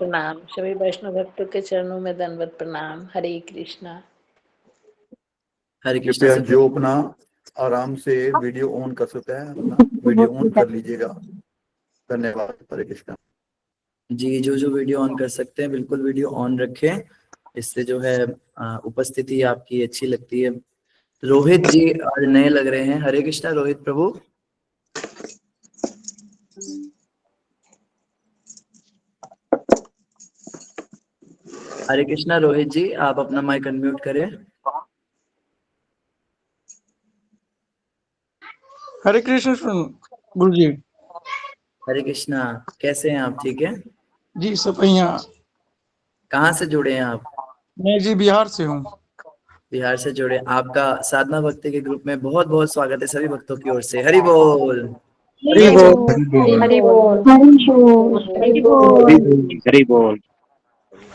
प्रणाम। सभी वैष्णव भक्तों के चरणों में दंडवत प्रणाम। हरे कृष्णा। हरे कृष्णा। कृपया जो अपना आराम से वीडियो ऑन कर सकता है अपना वीडियो ऑन कर लीजिएगा। धन्यवाद। हरे कृष्णा जी, जो जो वीडियो ऑन कर सकते हैं बिल्कुल वीडियो ऑन रखें, इससे जो है उपस्थिति आपकी अच्छी लगती है। रोहित जी आज नए लग रहे हैं। हरे कृष्णा रोहित प्रभु। हरे कृष्णा रोहित जी, आप अपना माइक अनम्यूट करें। हरे कृष्ण गुरु जी। हरे कृष्णा, कैसे हैं आप? ठीक है जी, सब बढ़िया। कहाँ से जुड़े हैं आप? मैं जी बिहार से हूँ। बिहार से जुड़े। आपका साधना भक्ति के ग्रुप में बहुत बहुत स्वागत है सभी भक्तों की ओर से। हरि बोल। हरि बोल। हरि बोल। हरि बोल। हरि बोल।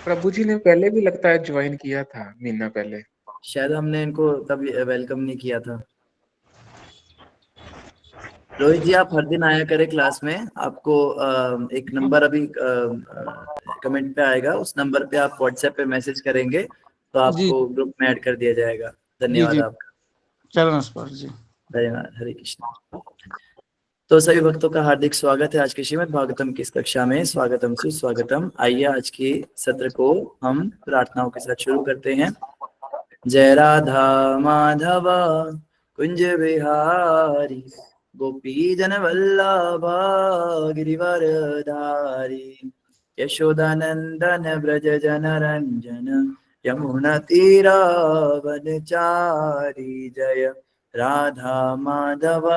प्रभु जी ने पहले भी लगता है ज्वाइन किया था, महीना पहले। शायद हमने इनको तब वेलकम नहीं किया था। रोहित जी, आप हर दिन आया करें क्लास में। आपको एक नंबर अभी कमेंट पे आएगा, उस नंबर पे आप व्हाट्सएप पे मैसेज करेंगे तो आपको ग्रुप में ऐड कर दिया जाएगा। धन्यवाद आपका। चरण स्पर्श जी। धन्यवाद। हरे कृष्ण। तो सभी भक्तों का हार्दिक स्वागत है आज के श्रीमद् भागवतम की इस कक्षा में। स्वागतम सुस्वागतम। आइए आज के सत्र को हम प्रार्थनाओं के साथ शुरू करते हैं। जय राधा माधव कुंज बिहारी गोपी जन वल्लभा गिरिवरधारी यशोदानंदन ब्रज जन रंजन यमुना तीरा वनचारी। जय राधा माधव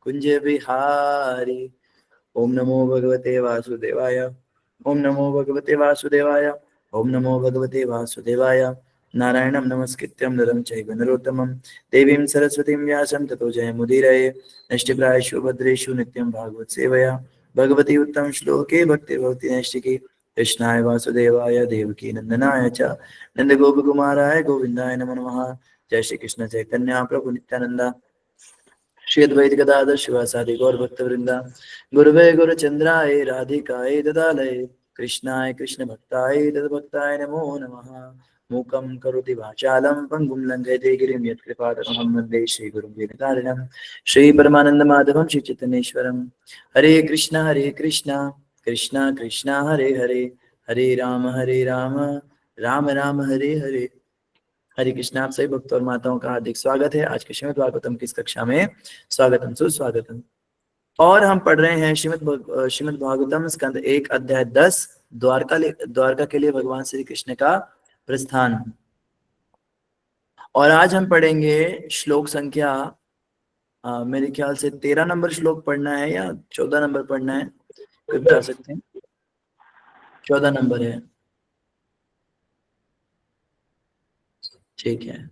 कुंज बिहारी। ओम नमो भगवते वासुदेवाय। ओम नमो भगवते वासुदेवाय। ओम नमो भगवते वासुदेवाय। नारायणं नमस्कृत्यं नरं चैव नरोत्तमं देवीं सरस्वतीं व्यासं ततो जयमुदीरये। नष्टप्रायेषु भद्रेषु नित्यं भागवत सेवया भगवती उत्तम श्लोके भक्तिर्भवति नैष्टिकी। कृष्णाय वासुदेवाय देवकी नंदनाय च नंदगोपकुमाराय गोविन्दाय नमो नमः। जय श्री कृष्ण चैतन्य प्रभु नित्यानंद श्री अद्वैत गदाधर शिवासादि गौर भक्तवृंदा। गुरुवे गुरुचंद्राय राधिकाय ददालये कृष्णाय कृष्ण भक्ताय तद्भक्ताय नमो नमः। मूकं करोति वाचालं पंगुं लंघयते गिरिं यत्कृपातमहं वन्दे श्रीगुरुं दीनतारिणं श्रीपरमानन्दमाधवं श्रीचैतन्येश्वरं। हरे कृष्णा कृष्णा कृष्णा हरे हरे हरे राम राम राम हरे हरे। हरे कृष्णा। आप सभी भक्तों और माताओं का हार्दिक स्वागत है आज के श्रीमद् भागवतम की इस कक्षा में। स्वागतम सुस्वागतम। और हम पढ़ रहे हैं श्रीमद् भागवतम स्कंद 1 अध्याय 10 द्वारका के लिए भगवान श्री कृष्ण का प्रस्थान। और आज हम पढ़ेंगे श्लोक संख्या मेरे ख्याल से 13 नंबर श्लोक पढ़ना है या 14 नंबर पढ़ना है, कोई बता सकते हैं? 14 नंबर है। ठीक है।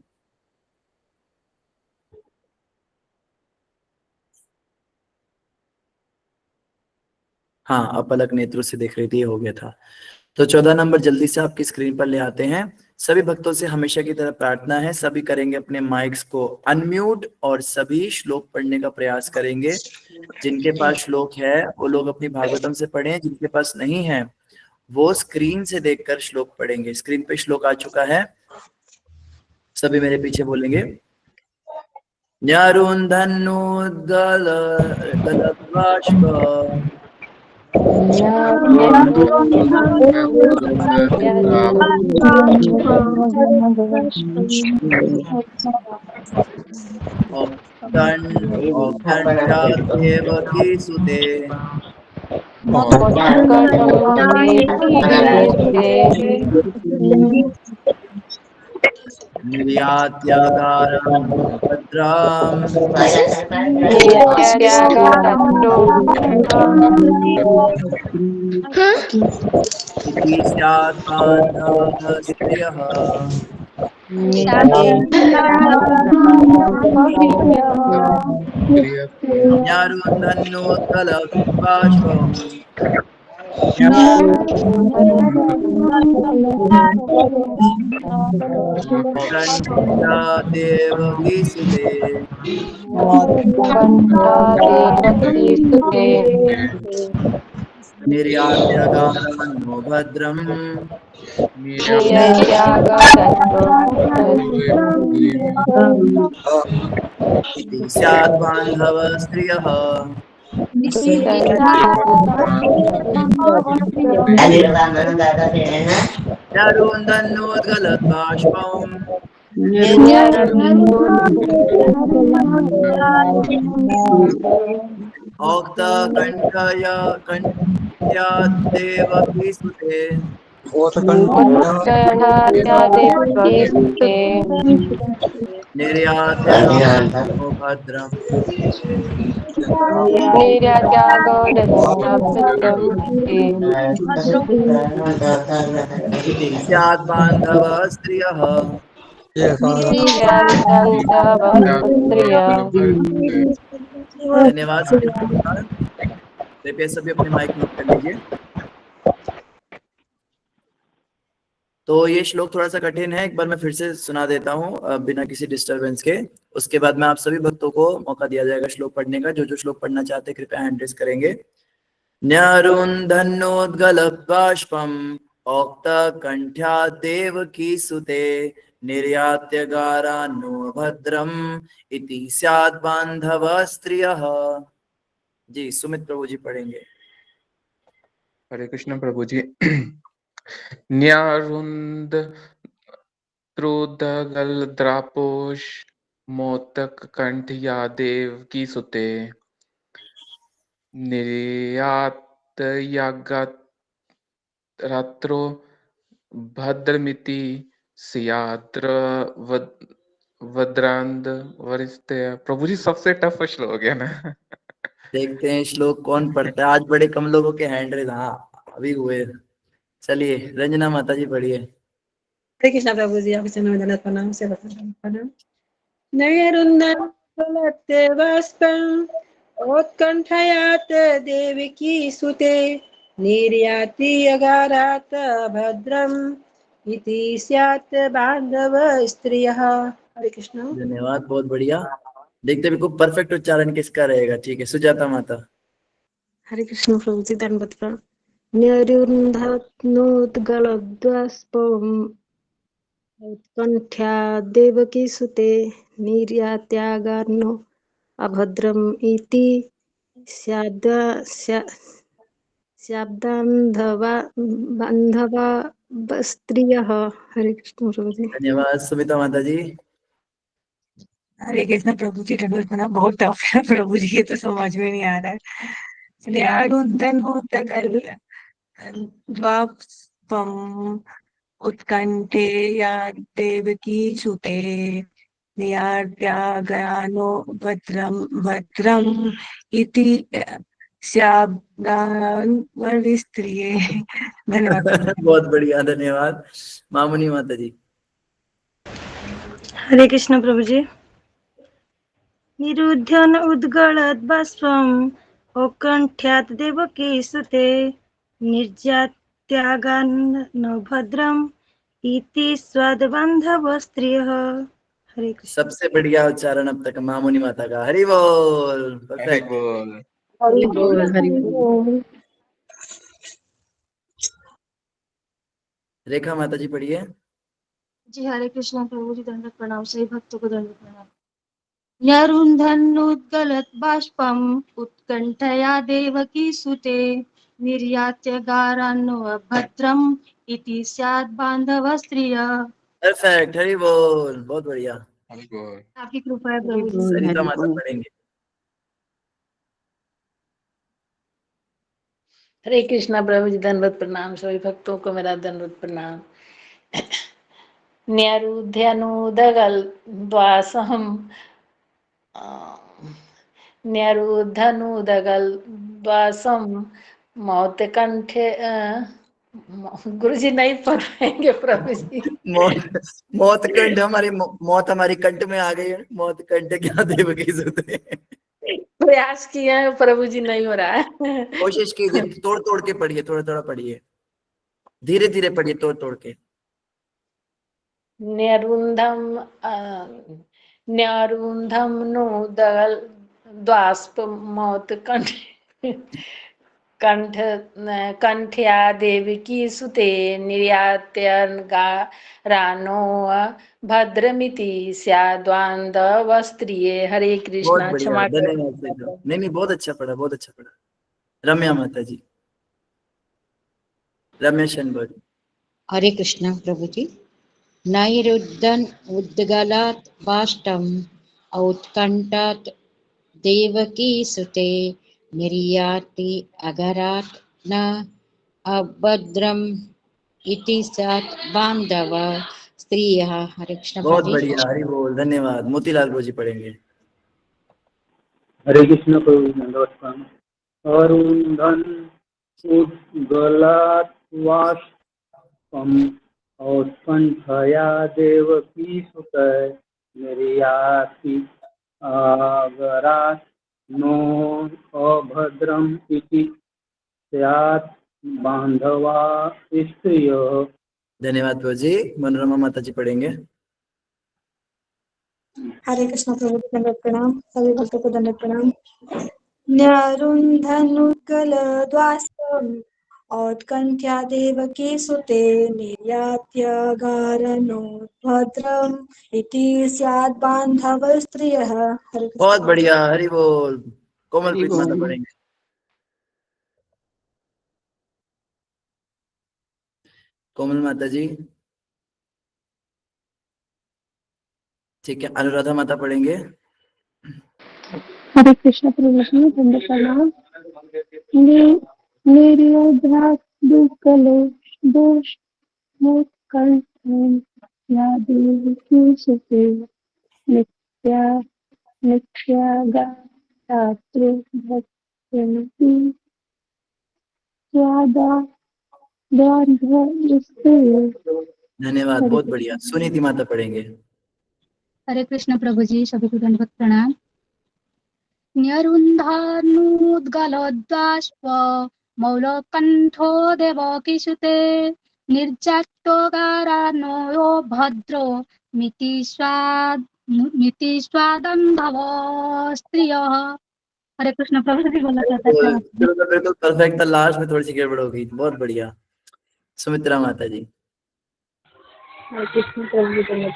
हाँ, अपलक नेत्रों से देख रही थी, हो गया था। तो 14 नंबर जल्दी से आपकी स्क्रीन पर ले आते हैं। सभी भक्तों से हमेशा की तरह प्रार्थना है, सभी करेंगे अपने माइक्स को अनम्यूट और सभी श्लोक पढ़ने का प्रयास करेंगे। जिनके पास श्लोक है वो लोग अपनी भागवतम से पढ़ें, जिनके पास नहीं है वो स्क्रीन से देखकर श्लोक पढ़ेंगे। स्क्रीन पे श्लोक आ चुका है, सभी मेरे पीछे बोलेंगे। देवकी सुते निर्यात्यागारं भद्राम् इति स्यात् बान्धवस्त्रियः न्यारुन्धन्नोत्कलबाष्पम् देवकी सुते निर्यात्यगानो भद्रम् इति स्यात् बान्धव स्त्रियः नरुन्दन्नोद्गलद्बाष्पम् औक्तकण्ठया कण्ठया देवकी सुते निर्यात्यगानो भद्रम् इति स्यात् बान्धव स्त्रियः धन्यवाद सभी का। कृपया सभी अपने माइक म्यूट कर लीजिए। तो ये श्लोक थोड़ा सा कठिन है, एक बार मैं फिर से सुना देता हूँ बिना किसी डिस्टरबेंस के। उसके बाद में आप सभी भक्तों को मौका दिया जाएगा श्लोक पढ़ने का। जो जो श्लोक पढ़ना चाहते हैं कृपया हैंड रेज करेंगे। न्यरुन्धन्नोद्गलद्बाष्पम् औक्तकण्ठ्या देवकी सुते निर्यात्यगारान्नो भद्रम् इति स्यात् बान्धव स्त्रियः। जी सुमित प्रभु जी पढ़ेंगे। हरे कृष्ण प्रभु जी। न्यारुंद त्रोदगल मोतक कंठ यादेव की सुते निर्यात यागत रात्रो भद्रमिति सियात्र वद्रांद वरिष्ठ। प्रभु जी सबसे टफ श्लोक है ना। देखते हैं श्लोक कौन पढ़ता है। आज बड़े कम लोगों के हैंड रेज हाँ अभी हुए। चलिए रंजना माता जी पढ़िए। हरे कृष्णा प्रभु जी, आपके चरणों में दंडवत प्रणाम से प्रणाम। नैरुन्नलत्तेवास्पं उत्कण्ठयात् देवकी सुते निर्याति अगारात् भद्रम् इति स्यात् बान्धव स्त्रियः। हरे कृष्ण। धन्यवाद, बहुत बढ़िया। देखते बिल्कुल परफेक्ट उच्चारण किसका रहेगा। ठीक है सुजाता माता। हरे कृष्ण प्रभु जी, दंडवत प्रणाम। नैरुन्नलोद्गलद्बाष्पम् उत्कण्ठया देवकी सुते निर्यात्यागार्नो अभद्रम् इति बान्धवा स्त्रियः। हरे कृष्ण प्रभु जी। धन्यवाद सुमिता माता जी। हरे कृष्ण प्रभु जी, दंडवत प्रणाम। बहुत टफ है प्रभु जी, ये तो समझ में नहीं आ रहा है। चलिए आरुंधन होतगल द्वापम उत्कंठे या देवकी सुते नियात्यागानो भद्रम इति स्याद्दान वरिस्त्रिये। धन्यवाद प्रभु जी। बहुत बढ़िया धन्यवाद। मामुनी माता जी। हरे कृष्ण प्रभु जी। निरुध्यन उद्गलद् बाष्पम् औत्कण्ठ्यात् देवकी सुते निर्यात्यागान् न भद्रम् इति स्वादबान्धव स्त्रियः। हरे कृष्ण। सबसे बढ़िया उच्चारण अब तक मामुनी माता का। हरि बोल। हरि परफेक्ट। बोल। हरि बोल, हरि बोल। रेखा माता जी पढ़िए। जी हरे कृष्णा प्रभु जी, दंडवत प्रणाम। सही भक्तों को दंडवत प्रणाम। यरुन्धन्नुद्गलत् बाष्पम् उत्कण्ठया देवकी सुते निर्यात्य गारान्नो भद्रम् इति स्यात् बान्धव स्त्रियः। परफेक्ट। हरि बोल, बहुत बढ़िया। हरि बोल। आपकी कृपा है प्रभु जी। सरिता माता पढ़ेंगे। हरे कृष्णा प्रभु जी, दंडवत प्रणाम। सभी भक्तों को मेरा दंडवत प्रणाम। न्यरुध्यनुदगल द्वासहम न्यरुधनुदगल द्वासम मौत कंठे गुरु जी नहीं पढ़ पाएंगे प्रभु जी। मौत मौत कंठ हमारी मौत हमारी कंठ में आ गई है। मौत कंठ क्या देवकी सुते। प्रयास किए हैं प्रभु जी, नहीं हो रहा है। कोशिश कीजिए, तोड़ तोड़ के पढ़िए, थोड़ा थोड़ा पढ़िए, धीरे धीरे पढ़िए, तोड़ तोड़ के। न्यरुंधम न्यरुंधम नो दगल द्वास्प मौत कंठ कंठ कंठ्या देवकी सुते निर्यात्यनगारानो भद्रमिति स्याद्वान्दव स्त्रिये। हरे बहुत कृष्णा। बढ़िया, क्षमा धन्यवाद सर। करें। नहीं नहीं, बहुत अच्छा पढ़ा, बहुत अच्छा पढ़ा। रम्या माता जी, रम्या शनबरी। हरे कृष्णा प्रभु जी। नैरुद्धन उद्गलात् बाष्टम औत्कंठात् देवकी सुते निर्याति अगरात् न अभद्रम इति सात् बांधव स्त्रियः। हरे कृष्ण बहुत प्रभु जी। बढ़िया, हरि बोल, धन्यवाद। मोतीलाल जी पढ़ेंगे। हरे कृष्ण प्रभु जी, दंडवत प्रणाम। अरुन्धन उद्गलात् वाष्पम् औत्कण्ठया देवकी सुतः निर्याति आगरात् नो अभद्रम् इति स्यात् बान्धवा स्त्रियः। धन्यवाद प्रभु जी। मनोरमा माता जी पढ़ेंगे। हरे कृष्ण प्रभु जी, दंडवत प्रणाम। सभी भक्तों को दंडवत प्रणाम। न्यारुन्धनुद्गलद्वाष्पम् औत्कण्ठ्या देवकी सुते निर्यात्यगारनोद्भद्रम् इति स्यात् बान्धव स्त्रियः। हरे कृष्ण बहुत प्रभु जी। बढ़िया, हरि बोल। हरि कोमलप्रीत माता बोल। पढ़ेंगे। कोमल माता जी, ठीक है। अनुराधा माता पढ़ेंगे। हरे कृष्ण प्रभु जी, दंडवत प्रणाम। निर्योधादुकलो दोष मोत्कण्ठं या देवकी सुते नित्या नित्यागात्रे भक्तिमती स्वादा द्वान्द्वस्ते। धन्यवाद, हरे बहुत कृष्ण। बढ़िया। सुनीति माता पढ़ेंगे। हरे कृष्ण प्रभु जी, सभी को दंडवत प्रणाम। न्यरुन्धानुद्गलोद्बाष्प मौलकण्ठो देवकीसुते निर्जाट्योगारानो यो भद्रो मिति स्वादं स्त्रियः। हरे कृष्ण प्रभु जी, बोला जाता है। बिल्कुल परफेक्ट था, लास्ट में थोड़ी सी गड़बड़ हो गई। बहुत बढ़िया। सुमित्रा माता जी। हरे कृष्ण प्रभु जी, दंडवत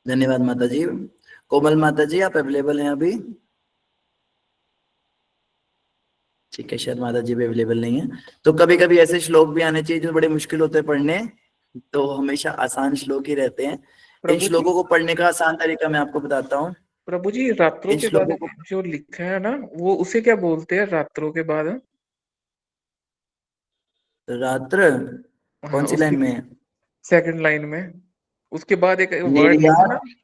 धन्यवाद माता जी। कोमल माता जी, आप अवेलेबल हैं अभी? ठीक है, शायद माता जी भी अवेलेबल नहीं है। तो कभी कभी ऐसे श्लोक भी आने चाहिए जो बड़े मुश्किल होते हैं पढ़ने, तो हमेशा आसान श्लोक ही रहते हैं। इन प्रभु जी, श्लोकों को पढ़ने का आसान तरीका मैं आपको बताता हूँ। प्रभु जी, रात्रों इन के बाद श्लोकों को, जो लिखा है ना, वो उसे क्या बोलते हैं रात्रों के बाद? रात्र कौन हाँ, सी लाइन उसकी में है? सेकंड लाइन में उसके बाद एक वर्ड लिखा निर्यात, ना। हाँ जी,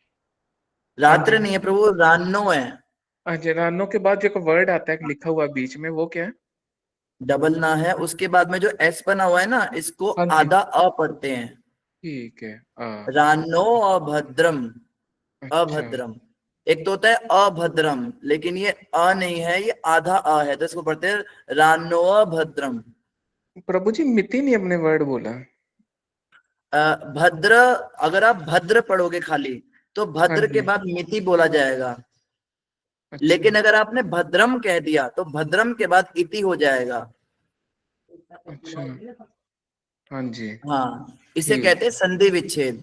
रात्र नहीं है प्रभु, रानो है। हाँ जी, रानों के बाद जो एक वर्ड आता है लिखा हुआ बीच में, वो क्या है? डबल ना है, उसके बाद में जो एस बना हुआ है ना, इसको हाँ जी, आधा अ पढ़ते हैं। ठीक है। रानो अभद्रम, अच्छा अभद्रम। एक तो होता है अभद्रम, लेकिन ये अ नहीं है, ये आधा अ है, तो इसको पढ़ते हैं रानो अभद्रम। प्रभु जी, मिति नहीं अपने वर्ड बोला। भद्र, अगर आप भद्र पढ़ोगे खाली तो हाँ भद्र के जी, बाद मिति बोला जाएगा। अच्छा लेकिन अगर आपने भद्रम कह दिया तो भद्रम के बाद इति हो जाएगा। अच्छा, हाँ जी, हाँ, इसे ठीक। कहते हैं संधि विच्छेद।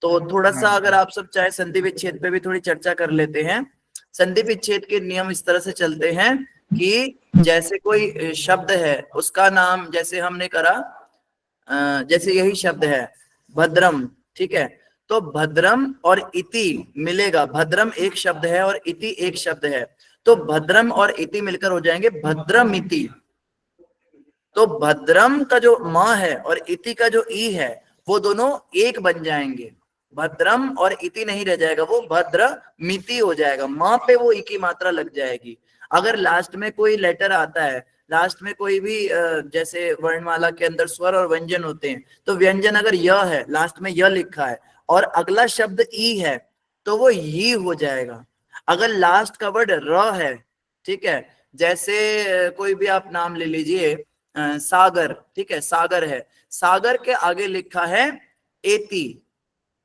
तो थोड़ा हाँ सा जी, अगर आप सब चाहे संधि विच्छेद पे भी थोड़ी चर्चा कर लेते हैं। संधि विच्छेद के नियम इस तरह से चलते हैं कि जैसे कोई शब्द है, उसका नाम जैसे हमने करा, जैसे यही शब्द है भद्रम, ठीक है, तो भद्रम और इति मिलेगा। भद्रम एक शब्द है और इति एक शब्द है, तो भद्रम और इति मिलकर हो जाएंगे भद्रमिति। तो भद्रम का जो म है और इति का जो ई है, वो दोनों एक बन जाएंगे। भद्रम और इति नहीं रह जाएगा, वो भद्र मिति हो जाएगा। माँ पे वो ई की मात्रा लग जाएगी। अगर लास्ट में कोई लेटर आता है, लास्ट में कोई भी जैसे वर्णमाला के अंदर स्वर और व्यंजन होते हैं, तो व्यंजन अगर य है, लास्ट में य लिखा है और अगला शब्द ई है, तो वो ये हो जाएगा। अगर लास्ट का वर्ड र है, ठीक है, जैसे कोई भी आप नाम ले लीजिए, सागर, ठीक है, सागर है, सागर के आगे लिखा है एती,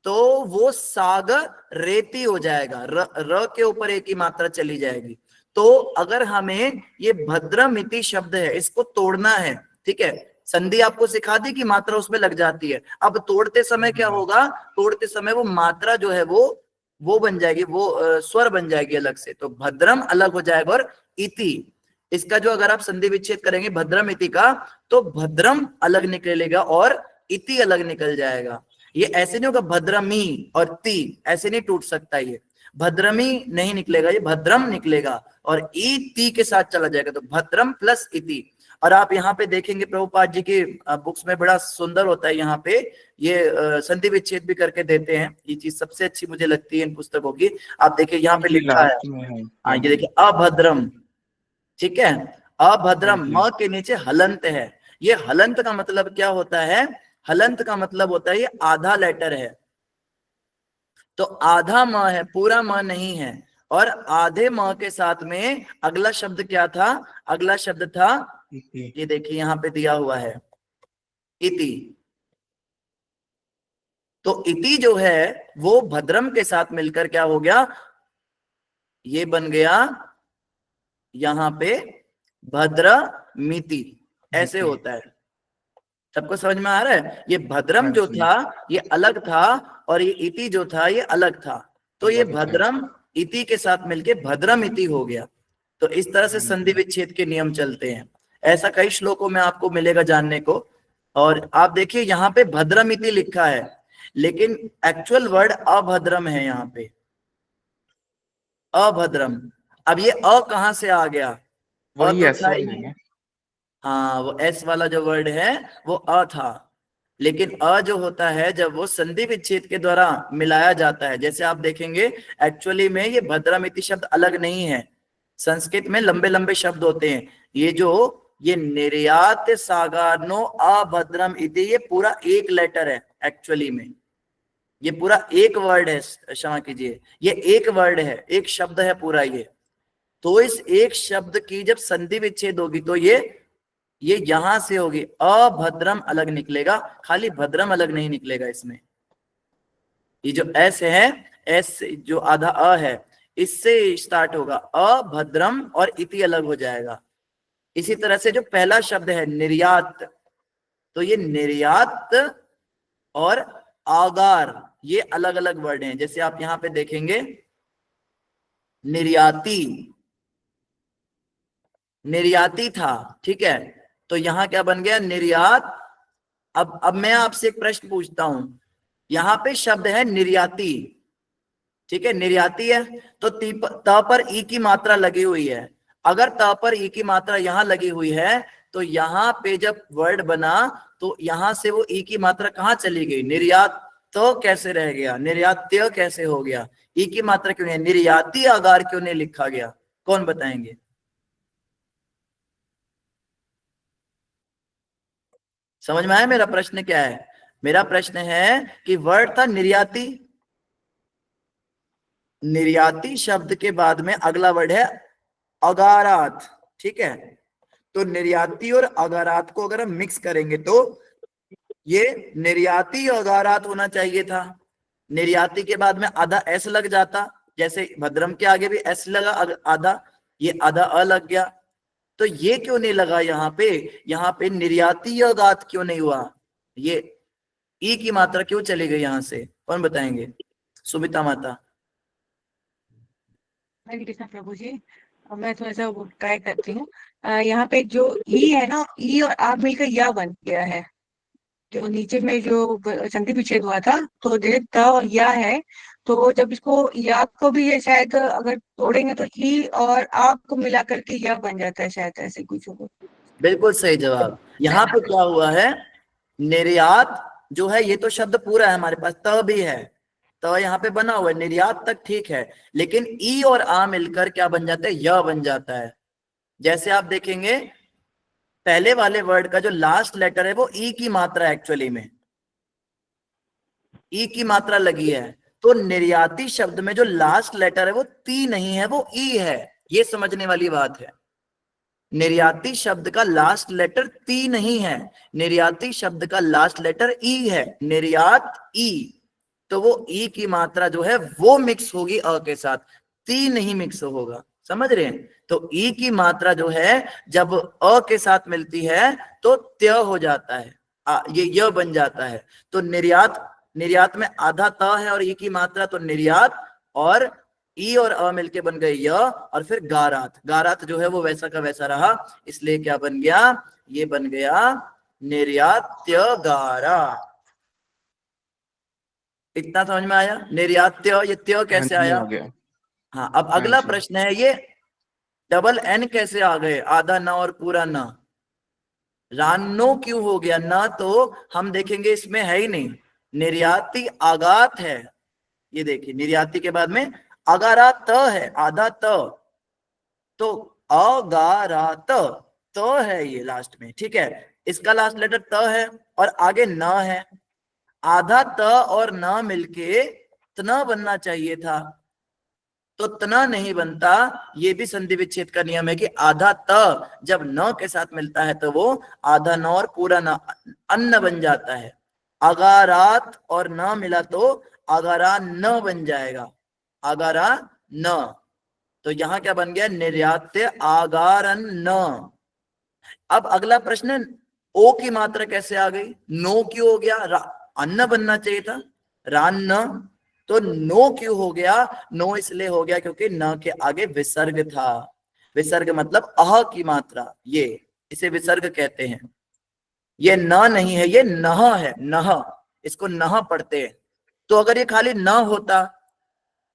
तो वो सागर रेती हो जाएगा, र के ऊपर एक ही मात्रा चली जाएगी। तो अगर हमें ये भद्रमिति शब्द है इसको तोड़ना है, ठीक है, संधि आपको सिखा दी कि मात्रा उसमें लग जाती है, अब तोड़ते समय क्या होगा, तोड़ते समय वो मात्रा जो है वो बन जाएगी, वो स्वर बन जाएगी अलग से, तो भद्रम अलग हो जाएगा और इति, इसका जो अगर आप संधि विच्छेद करेंगे भद्रम इति का, तो भद्रम अलग निकलेगा और इति अलग निकल जाएगा। ये ऐसे नहीं होगा भद्रमी और ती, ऐसे नहीं टूट सकता, ये भद्रमी नहीं निकलेगा, ये भद्रम निकलेगा और ई ती के साथ चला जाएगा, तो भद्रम प्लस इति। और आप यहाँ पे देखेंगे प्रभुपाद जी की बुक्स में बड़ा सुंदर होता है, यहाँ पे ये संधि विच्छेद भी करके देते हैं, ये चीज सबसे अच्छी मुझे लगती है इन पुस्तकों की। आप देखिए यहाँ पे लिखा है, हाँ ये देखिए अभद्रम, ठीक है, अभद्रम, म के नीचे हलंत है, ये हलंत का मतलब क्या होता है, हलंत का मतलब होता है ये आधा लेटर है, तो आधा म है, पूरा म नहीं है, और आधे म के साथ में अगला शब्द क्या था, अगला शब्द था, ये देखिए यहाँ पे दिया हुआ है इति, तो इति जो है वो भद्रम के साथ मिलकर क्या हो गया, ये बन गया यहाँ पे भद्रमिति, ऐसे होता है, सबको समझ में आ रहा है। ये भद्रम जो था ये अलग था और ये इति जो था ये अलग था, तो ये भद्रम इति के साथ मिलके भद्रम इति हो गया। तो इस तरह से संधि विच्छेद के नियम चलते हैं, ऐसा कई श्लोकों में आपको मिलेगा जानने को। और आप देखिए यहाँ पे भद्रम इति लिखा है, लेकिन एक्चुअल वर्ड अभद्रम है यहाँ पे, अभद्रम। अब ये अ कहां से आ गया, वही तो एस है। हाँ, वो एस वाला जो वर्ड है वो अ था, लेकिन अ जो होता है जब वो संधि विच्छेद के द्वारा मिलाया जाता है, जैसे आप देखेंगे एक्चुअली में ये भद्रमिति शब्द अलग नहीं है, संस्कृत में लंबे लंबे शब्द होते हैं, ये निर्यात सागानो अभद्रम इति, ये पूरा एक लेटर है एक्चुअली में, ये पूरा एक वर्ड है, क्षमा कीजिए, ये एक वर्ड है, एक शब्द है पूरा ये। तो इस एक शब्द की जब संधि विच्छेद होगी तो ये यहां से होगी, अभद्रम अलग निकलेगा, खाली भद्रम अलग नहीं निकलेगा इसमें। ये जो एस है, एस जो आधा अ है इससे स्टार्ट होगा, अभद्रम और इति अलग हो जाएगा। इसी तरह से जो पहला शब्द है निर्यात, तो ये निर्यात और आगार ये अलग अलग वर्ड हैं, जैसे आप यहां पे देखेंगे निर्याती, निर्याती था, ठीक है, तो यहां क्या बन गया, निर्यात। अब मैं आपसे एक प्रश्न पूछता हूं, यहां पे शब्द है निर्याती, ठीक है, निर्याती है, तो त पर ई की मात्रा लगी हुई है, अगर त पर ई की मात्रा यहां लगी हुई है तो यहां पे जब वर्ड बना तो यहां से वो ई की मात्रा कहां चली गई, निर्यात तो कैसे रह गया, निर्यात्य कैसे हो गया, ई की मात्रा क्यों है, निर्याती आगार क्यों नहीं लिखा गया, कौन बताएंगे। समझ में आया मेरा प्रश्न क्या है, मेरा प्रश्न है कि वर्ड था निर्याती, निर्याती शब्द के बाद में अगला वर्ड है अगारात, ठीक है, तो निर्याती और अगारात को अगर हम मिक्स करेंगे तो ये निर्याती अगारात होना चाहिए था, निर्याती के बाद में आधा एस लग जाता, जैसे भद्रम के आगे भी एस लगा आधा, ये आधा अ लग गया, तो ये क्यों नहीं लगा यहाँ पे निर्याती अगात क्यों नहीं हुआ, ये ई की मात्रा क्यों चली गई यहाँ से, कौन बताएंगे, सुमिता माता। हरे कृष्णा प्रभु जी, अब मैं थोड़ा सा ट्राई करती हूँ। यहाँ पे जो ई है ना, ई और आ मिलकर या बन गया है, जो नीचे में जो संधि विच्छेद हुआ था तो त और या है, तो जब इसको या को भी ये शायद अगर तोड़ेंगे तो ई और आ को मिला करके या बन जाता है, शायद ऐसे कुछ होगा। बिल्कुल सही जवाब। यहाँ पे क्या हुआ है, निर्यात जो है ये तो शब्द पूरा है हमारे पास, त भी है, तो यहाँ पे बना हुआ है निर्यात तक ठीक है, लेकिन ई और आ मिलकर क्या बन जाता है, य बन जाता है। जैसे आप देखेंगे पहले वाले वर्ड का जो लास्ट लेटर है वो ई की मात्रा, एक्चुअली में ई की मात्रा लगी है, तो निर्याती शब्द में जो लास्ट लेटर है वो ती नहीं है, वो ई है, ये समझने वाली बात है। निर्याती शब्द का लास्ट लेटर ती नहीं है, निर्याती शब्द का लास्ट लेटर ई है, निर्यात ई। तो वो ई की मात्रा जो है वो मिक्स होगी अ के साथ, ती नहीं मिक्स होगा, समझ रहे हैं। तो ई की मात्रा जो है जब अ के साथ मिलती है तो त्य हो जाता है, ये य बन जाता है। तो निर्यात में आधा त है और ई की मात्रा, तो निर्यात, और ई और अ मिलके बन गए य, और फिर गारात, गारात जो है वो वैसा का वैसा रहा, इसलिए क्या बन गया, ये बन गया निर्यात्य गारा। इतना समझ में आया? निर्यात्य, ये त्य कैसे हाँ जी, आया? आ गया। हाँ, अब हाँ अगला जी। प्रश्न है, ये डबल एन कैसे आ गए, आधा न और पूरा न, रानो क्यों हो गया? न तो हम देखेंगे इसमें है ही नहीं, निर्याती आगात है, ये देखिए निर्याती के बाद में अगारा त है, आधा त, तो अगारात तो है ये लास्ट में, ठीक है। इसका लास्ट लेटर त है और आगे न है, आधा त और न मिलके तना बनना चाहिए था, तो तना नहीं बनता। ये भी संधि विच्छेद का नियम है कि आधा त जब न के साथ मिलता है तो वो आधा न और पूरा न अन्न बन जाता है। अगारात और न मिला तो अगारा न बन जाएगा, अगारा न। तो यहां क्या बन गया, निर्यात्य आगारन न। अब अगला प्रश्न, ओ की मात्रा कैसे आ गई, नो क्यों हो गया, अन्न बनना चाहिए था, रान्न, तो नो क्यों हो गया? नो इसलिए हो गया क्योंकि न के आगे विसर्ग था, विसर्ग मतलब अह की मात्रा, ये इसे विसर्ग कहते हैं। ये न नहीं है, ये नह है, नह, इसको नह पढ़ते हैं। तो अगर ये खाली न होता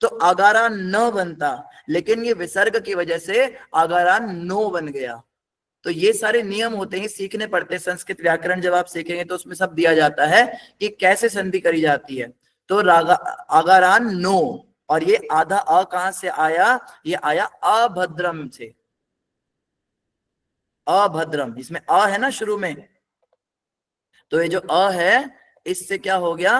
तो अगारा न बनता, लेकिन ये विसर्ग की वजह से अगारा नो बन गया। तो ये सारे नियम होते हैं, सीखने पड़ते हैं। संस्कृत व्याकरण जब आप सीखेंगे तो उसमें सब दिया जाता है कि कैसे संधि करी जाती है। तो अगारान नो, और ये आधा अ कहां से आया, ये आया अभद्रम से, अभद्रम, इसमें अ है ना शुरू में, तो ये जो अ है इससे क्या हो गया,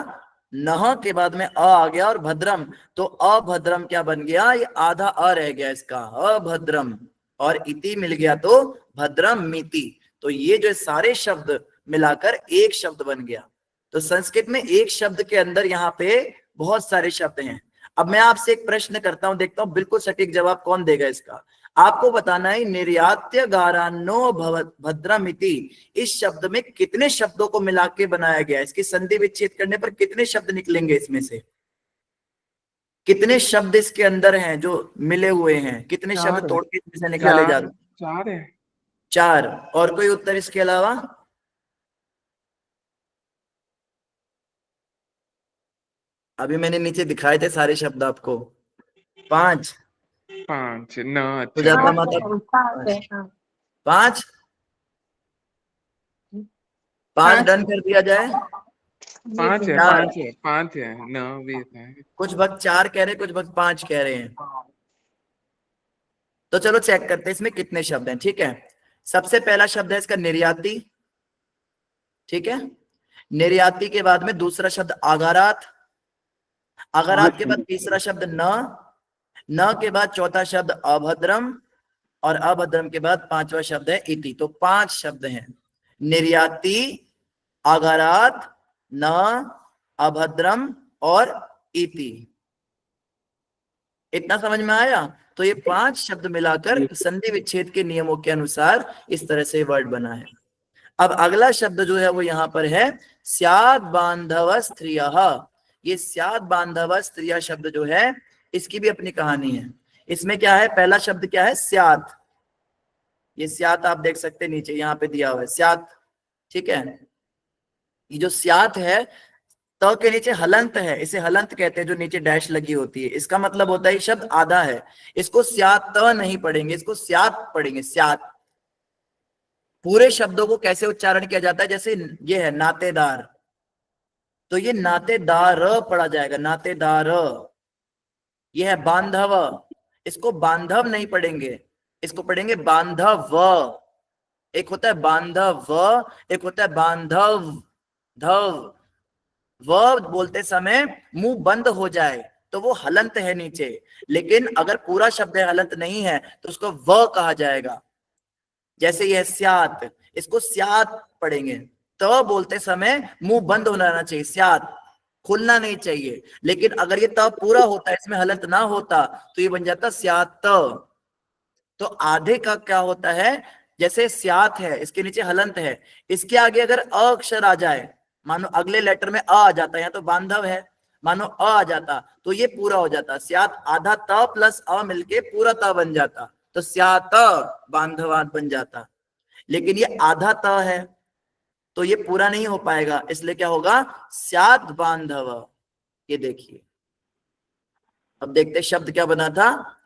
नह के बाद में अ आ गया और भद्रम, तो अभद्रम क्या बन गया, ये आधा अ रह गया इसका, अभद्रम, और इति मिल गया तो भद्रम मिति। तो ये जो सारे शब्द मिलाकर एक शब्द बन गया। तो संस्कृत में एक शब्द के अंदर यहाँ पे बहुत सारे शब्द हैं। अब मैं आपसे एक प्रश्न करता हूं, देखता हूं बिल्कुल सटीक जवाब कौन देगा इसका। आपको बताना है निर्यात्य गारानो भद्रमिति, इस शब्द में कितने शब्दों को मिला के बनाया गया, इसकी संधि विच्छेद करने पर कितने शब्द निकलेंगे, इसमें से कितने शब्द इसके अंदर हैं जो मिले हुए हैं, कितने शब्द तोड़ के इसमें से निकाले जाते हैं? 4 है। 4। और कोई उत्तर इसके अलावा? अभी मैंने नीचे दिखाए थे सारे शब्द आपको, 5 न, सुजाता माता, 5 डन कर दिया जाए। 5 है, 5 है, 5 है, न भी है। कुछ भक्त 4 कह रहे हैं, कुछ भक्त 5 कह रहे हैं। तो चलो चेक करते हैं इसमें कितने शब्द हैं, ठीक है। सबसे पहला शब्द है इसका निर्याती, ठीक है। निर्याती के बाद में दूसरा शब्द आगारात, आगारात के बाद तीसरा शब्द न के बाद चौथा शब्द अभद्रम, और अभद्रम के बाद पांचवा शब्द है इति। तो 5 शब्द हैं, निर्याती, आगारात, न, अभद्रम और इति। इतना समझ में आया? तो ये 5 शब्द मिलाकर संधि विच्छेद के नियमों के अनुसार इस तरह से वर्ड बना है। अब अगला शब्द जो है वो यहां पर है स्याद बांधव स्त्रियः। ये स्याद बांधव स्त्रियः शब्द जो है इसकी भी अपनी कहानी है। इसमें क्या है, पहला शब्द क्या है, स्यात। ये स्यात आप देख सकते हैं नीचे यहाँ पे दिया हुआ है स्यात, ठीक है। ये जो स्यात है त के नीचे हलंत है, इसे हलंत कहते हैं, जो नीचे डैश लगी होती है। इसका मतलब होता है ये शब्द आधा है, इसको स्यात नहीं पढ़ेंगे, इसको स्यात पढ़ेंगे, स्यात। पूरे शब्दों को कैसे उच्चारण किया जाता है, जैसे ये है नातेदार, तो ये नातेदार पढ़ा जाएगा, नातेदार। ये है बांधव, इसको बांधव नहीं पढ़ेंगे, इसको पढ़ेंगे बांधव। एक होता है बांधव, एक होता है बांधव धव। व बोलते समय मुंह बंद हो जाए तो वो हलंत है नीचे, लेकिन अगर पूरा शब्द है हलंत नहीं है तो उसको व कहा जाएगा। जैसे यह स्यात, इसको स्यात पढ़ेंगे। त बोलते समय मुंह बंद होना चाहिए, स्यात खुलना नहीं चाहिए। लेकिन अगर ये त पूरा होता है, इसमें हलंत ना होता, तो ये बन जाता स्यात। तो आधे का क्या होता है, जैसे स्यात है, इसके नीचे हलंत है, इसके आगे अगर अ अक्षर आ जाए, मानो अगले लेटर में अ आ जाता है, यहाँ तो बांधव है, मानो अ आ जाता, तो ये पूरा हो जाता। स्यात आधा त प्लस अ मिलके पूरा त बन जाता, तो स्यात बांधवात बन जाता। लेकिन ये आधा त है, तो ये पूरा नहीं हो पाएगा, इसलिए क्या होगा, स्यात बांधव। ये देखिए, अब देखते शब्द क्या बना था,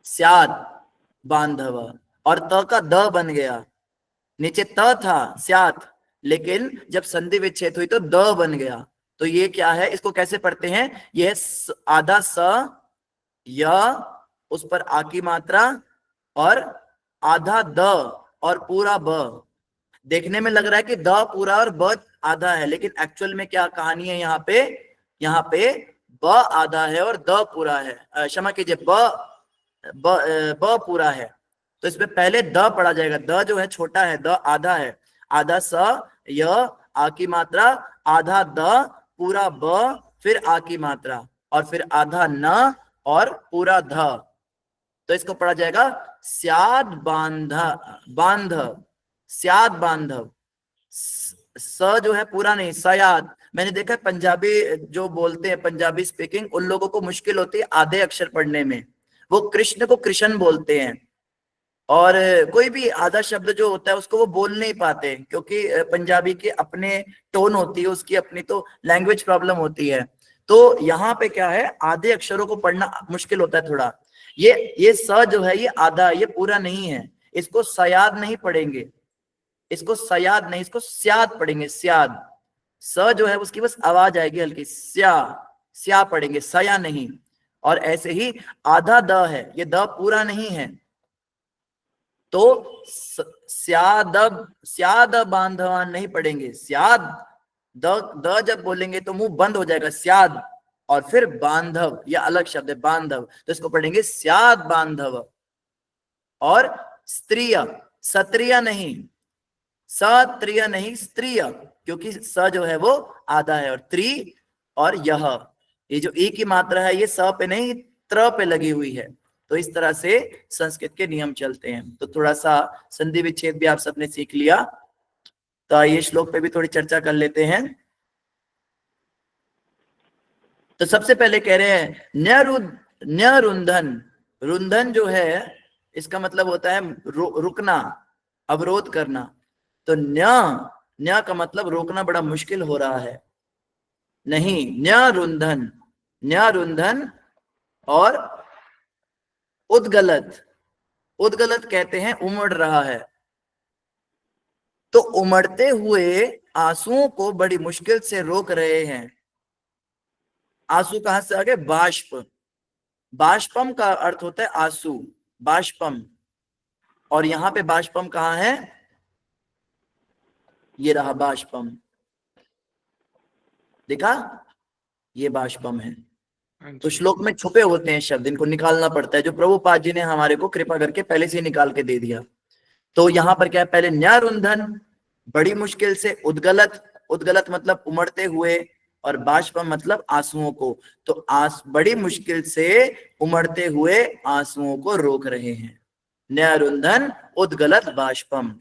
स्यात बांधव, और त का द बन गया। नीचे त था स्यात, लेकिन जब संधि विच्छेद हुई तो द बन गया। तो ये क्या है, इसको कैसे पढ़ते हैं, यह आधा स, य, उस पर आ की मात्रा, और आधा द और पूरा ब। देखने में लग रहा है कि द पूरा और ब आधा है, लेकिन एक्चुअल में क्या कहानी है, यहाँ पे ब आधा है और द पूरा है, क्षमा कीजिए, ब पूरा है। तो इसमें पहले द पढ़ा जाएगा, द जो है छोटा है, द आधा है, आधा स, य, आ की मात्रा, आधा द, पूरा ब, फिर आ की मात्रा, और फिर आधा न और पूरा ध। तो इसको पढ़ा जाएगा स्याद बांधव, स्याद बांधव। स जो है पूरा नहीं, सयाद। मैंने देखा पंजाबी जो बोलते हैं, पंजाबी स्पीकिंग, उन लोगों को मुश्किल होती है आधे अक्षर पढ़ने में, वो कृष्ण को कृष्ण बोलते हैं, और कोई भी आधा शब्द जो होता है उसको वो बोल नहीं पाते, क्योंकि पंजाबी की अपने टोन होती है, उसकी अपनी तो लैंग्वेज प्रॉब्लम होती है। तो यहाँ पे क्या है, आधे अक्षरों को पढ़ना मुश्किल होता है थोड़ा। ये स जो है ये आधा, ये पूरा नहीं है, इसको सयाद नहीं पढ़ेंगे, इसको सयाद नहीं, इसको स्याद पढ़ेंगे, स्याद। स जो है उसकी बस आवाज आएगी हल्की, स्या पढ़ेंगे, सया नहीं। और ऐसे ही आधा द है, ये द पूरा नहीं है, तो स्याद बांधवान नहीं पढ़ेंगे, स्याद द जब बोलेंगे तो मुंह बंद हो जाएगा, स्याद, और फिर बांधव, यह अलग शब्द है बांधव, तो इसको पढ़ेंगे स्याद बांधव। और स्त्रिय, सत्रिय नहीं, सत्रिय नहीं, स्त्रिय, क्योंकि स जो है वो आधा है, और त्रि और यह, ये जो ई की मात्रा है ये स पे नहीं त्र पे लगी हुई है। तो इस तरह से संस्कृत के नियम चलते हैं। तो थोड़ा सा संधि विच्छेद भी आप सबने सीख लिया, तो आइए श्लोक पे भी थोड़ी चर्चा कर लेते हैं। तो सबसे पहले कह रहे हैं न्यरुंधन। रुंधन जो है इसका मतलब होता है रुकना, अवरोध करना। तो न्य का मतलब रोकना बड़ा मुश्किल हो रहा है, नहीं, न्यरुंधन, न्यरुंधन। और उद्गलत, उद्गलत कहते हैं उमड़ रहा है, तो उमड़ते हुए आंसुओं को बड़ी मुश्किल से रोक रहे हैं। आंसू कहां से आ गए, बाष्प, बाष्पम का अर्थ होता है आंसू, बाष्पम। और यहां पे बाष्पम कहां है, ये रहा बाष्पम, देखा, ये बाष्पम है। तो श्लोक में छुपे होते हैं शब्द, इनको निकालना पड़ता है, जो प्रभुपाद जी ने हमारे को कृपा करके पहले से निकाल के दे दिया। तो यहाँ पर क्या है, पहले न्यारुंधन, बड़ी मुश्किल से, उद्गलत, उद्गलत मतलब उमड़ते हुए, और बाष्पम मतलब आंसुओं को। तो बड़ी मुश्किल से उमड़ते हुए आंसुओं को रोक रहे हैं, न्यारुंधन उद्गलत बाष्पम।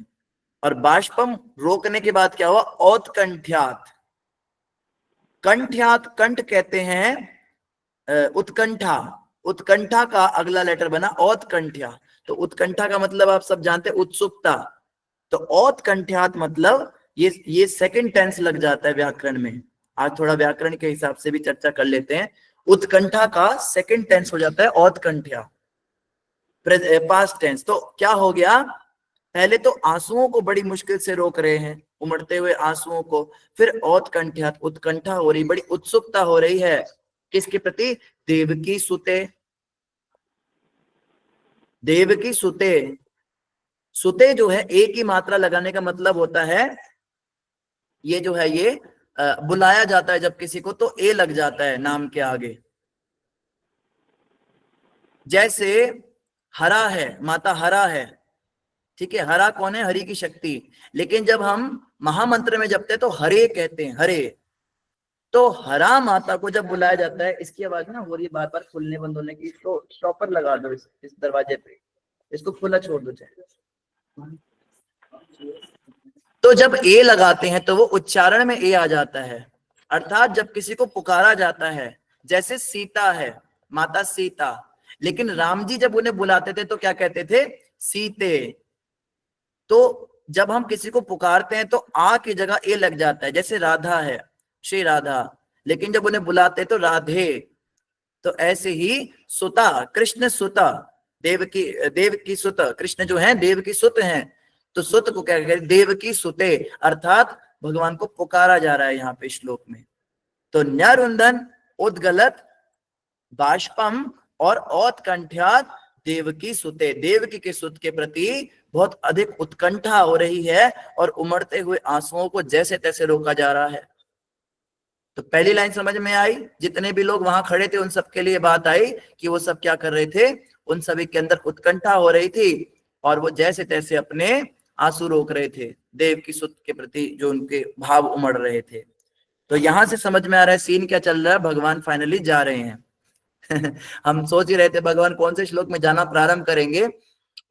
और बाष्पम रोकने के बाद क्या हुआ, औत्कंठ्यात, कंठ्यात, कंठ कहते हैं उत्कंठा, उत्कंठा का अगला लेटर बना औत्कंठ्या। तो उत्कंठा का मतलब आप सब जानते हैं उत्सुकता, तो औत्कंठ्यात मतलब ये सेकंड टेंस लग जाता है व्याकरण में। आज थोड़ा व्याकरण के हिसाब से भी चर्चा कर लेते हैं। उत्कंठा का सेकंड टेंस हो जाता है औत्कंठ्या, पास्ट टेंस। तो क्या हो गया, पहले तो आंसुओं को बड़ी मुश्किल से रोक रहे हैं, उमड़ते हुए आंसुओं को, फिर औत्कंठ्यात, उत्कंठा हो रही, बड़ी उत्सुकता हो रही है, किसके प्रति, देवकी सुते, देवकी सुते। सुते जो है एक ही मात्रा लगाने का मतलब होता है, ये जो है ये बुलाया जाता है जब किसी को, तो ए लग जाता है नाम के आगे। जैसे हरा है, माता हरा है, ठीक है। हरा कौन है? हरि की शक्ति। लेकिन जब हम महामंत्र में जपते हैं तो हरे कहते हैं, हरे। तो हरा माता को जब बुलाया जाता है, इसकी आवाज ना हो रही है बार बार खुलने बंद होने की, तो स्टॉपर लगा दो इस दरवाजे पे, इसको खुला छोड़ दो चाहे। तो जब ए लगाते हैं तो वो उच्चारण में ए आ जाता है, अर्थात जब किसी को पुकारा जाता है, जैसे सीता है, माता सीता, लेकिन राम जी जब उन्हें बुलाते थे तो क्या कहते थे? सीते। तो जब हम किसी को पुकारते हैं तो आ की जगह ए लग जाता है, जैसे राधा है, श्री राधा, लेकिन जब उन्हें बुलाते हैं तो राधे। तो ऐसे ही सुता, कृष्ण सुता, देव की सुत, कृष्ण जो है देव की सुत हैं, तो सुत को क्या कहते हैं? देव की सुते, अर्थात भगवान को पुकारा जा रहा है यहाँ पे श्लोक में। तो न्यारुंदन उद्गलत बाष्पम और औत्कंठ्यात देवकी सुते, देवकी के सुत के प्रति बहुत अधिक उत्कंठा हो रही है और उमड़ते हुए आंसुओं को जैसे तैसे रोका जा रहा है। तो पहली लाइन समझ में आई? जितने भी लोग वहां खड़े थे उन सबके लिए बात आई कि वो सब क्या कर रहे थे, उन सभी के अंदर उत्कंठा हो रही थी और वो जैसे तैसे अपने आंसू रोक रहे थे देव की सुत के प्रति, जो उनके भाव उमड़ रहे थे। तो यहां से समझ में आ रहा है सीन क्या चल रहा है, भगवान फाइनली जा रहे हैं। हम सोच ही रहे थे भगवान कौन से श्लोक में जाना प्रारंभ करेंगे।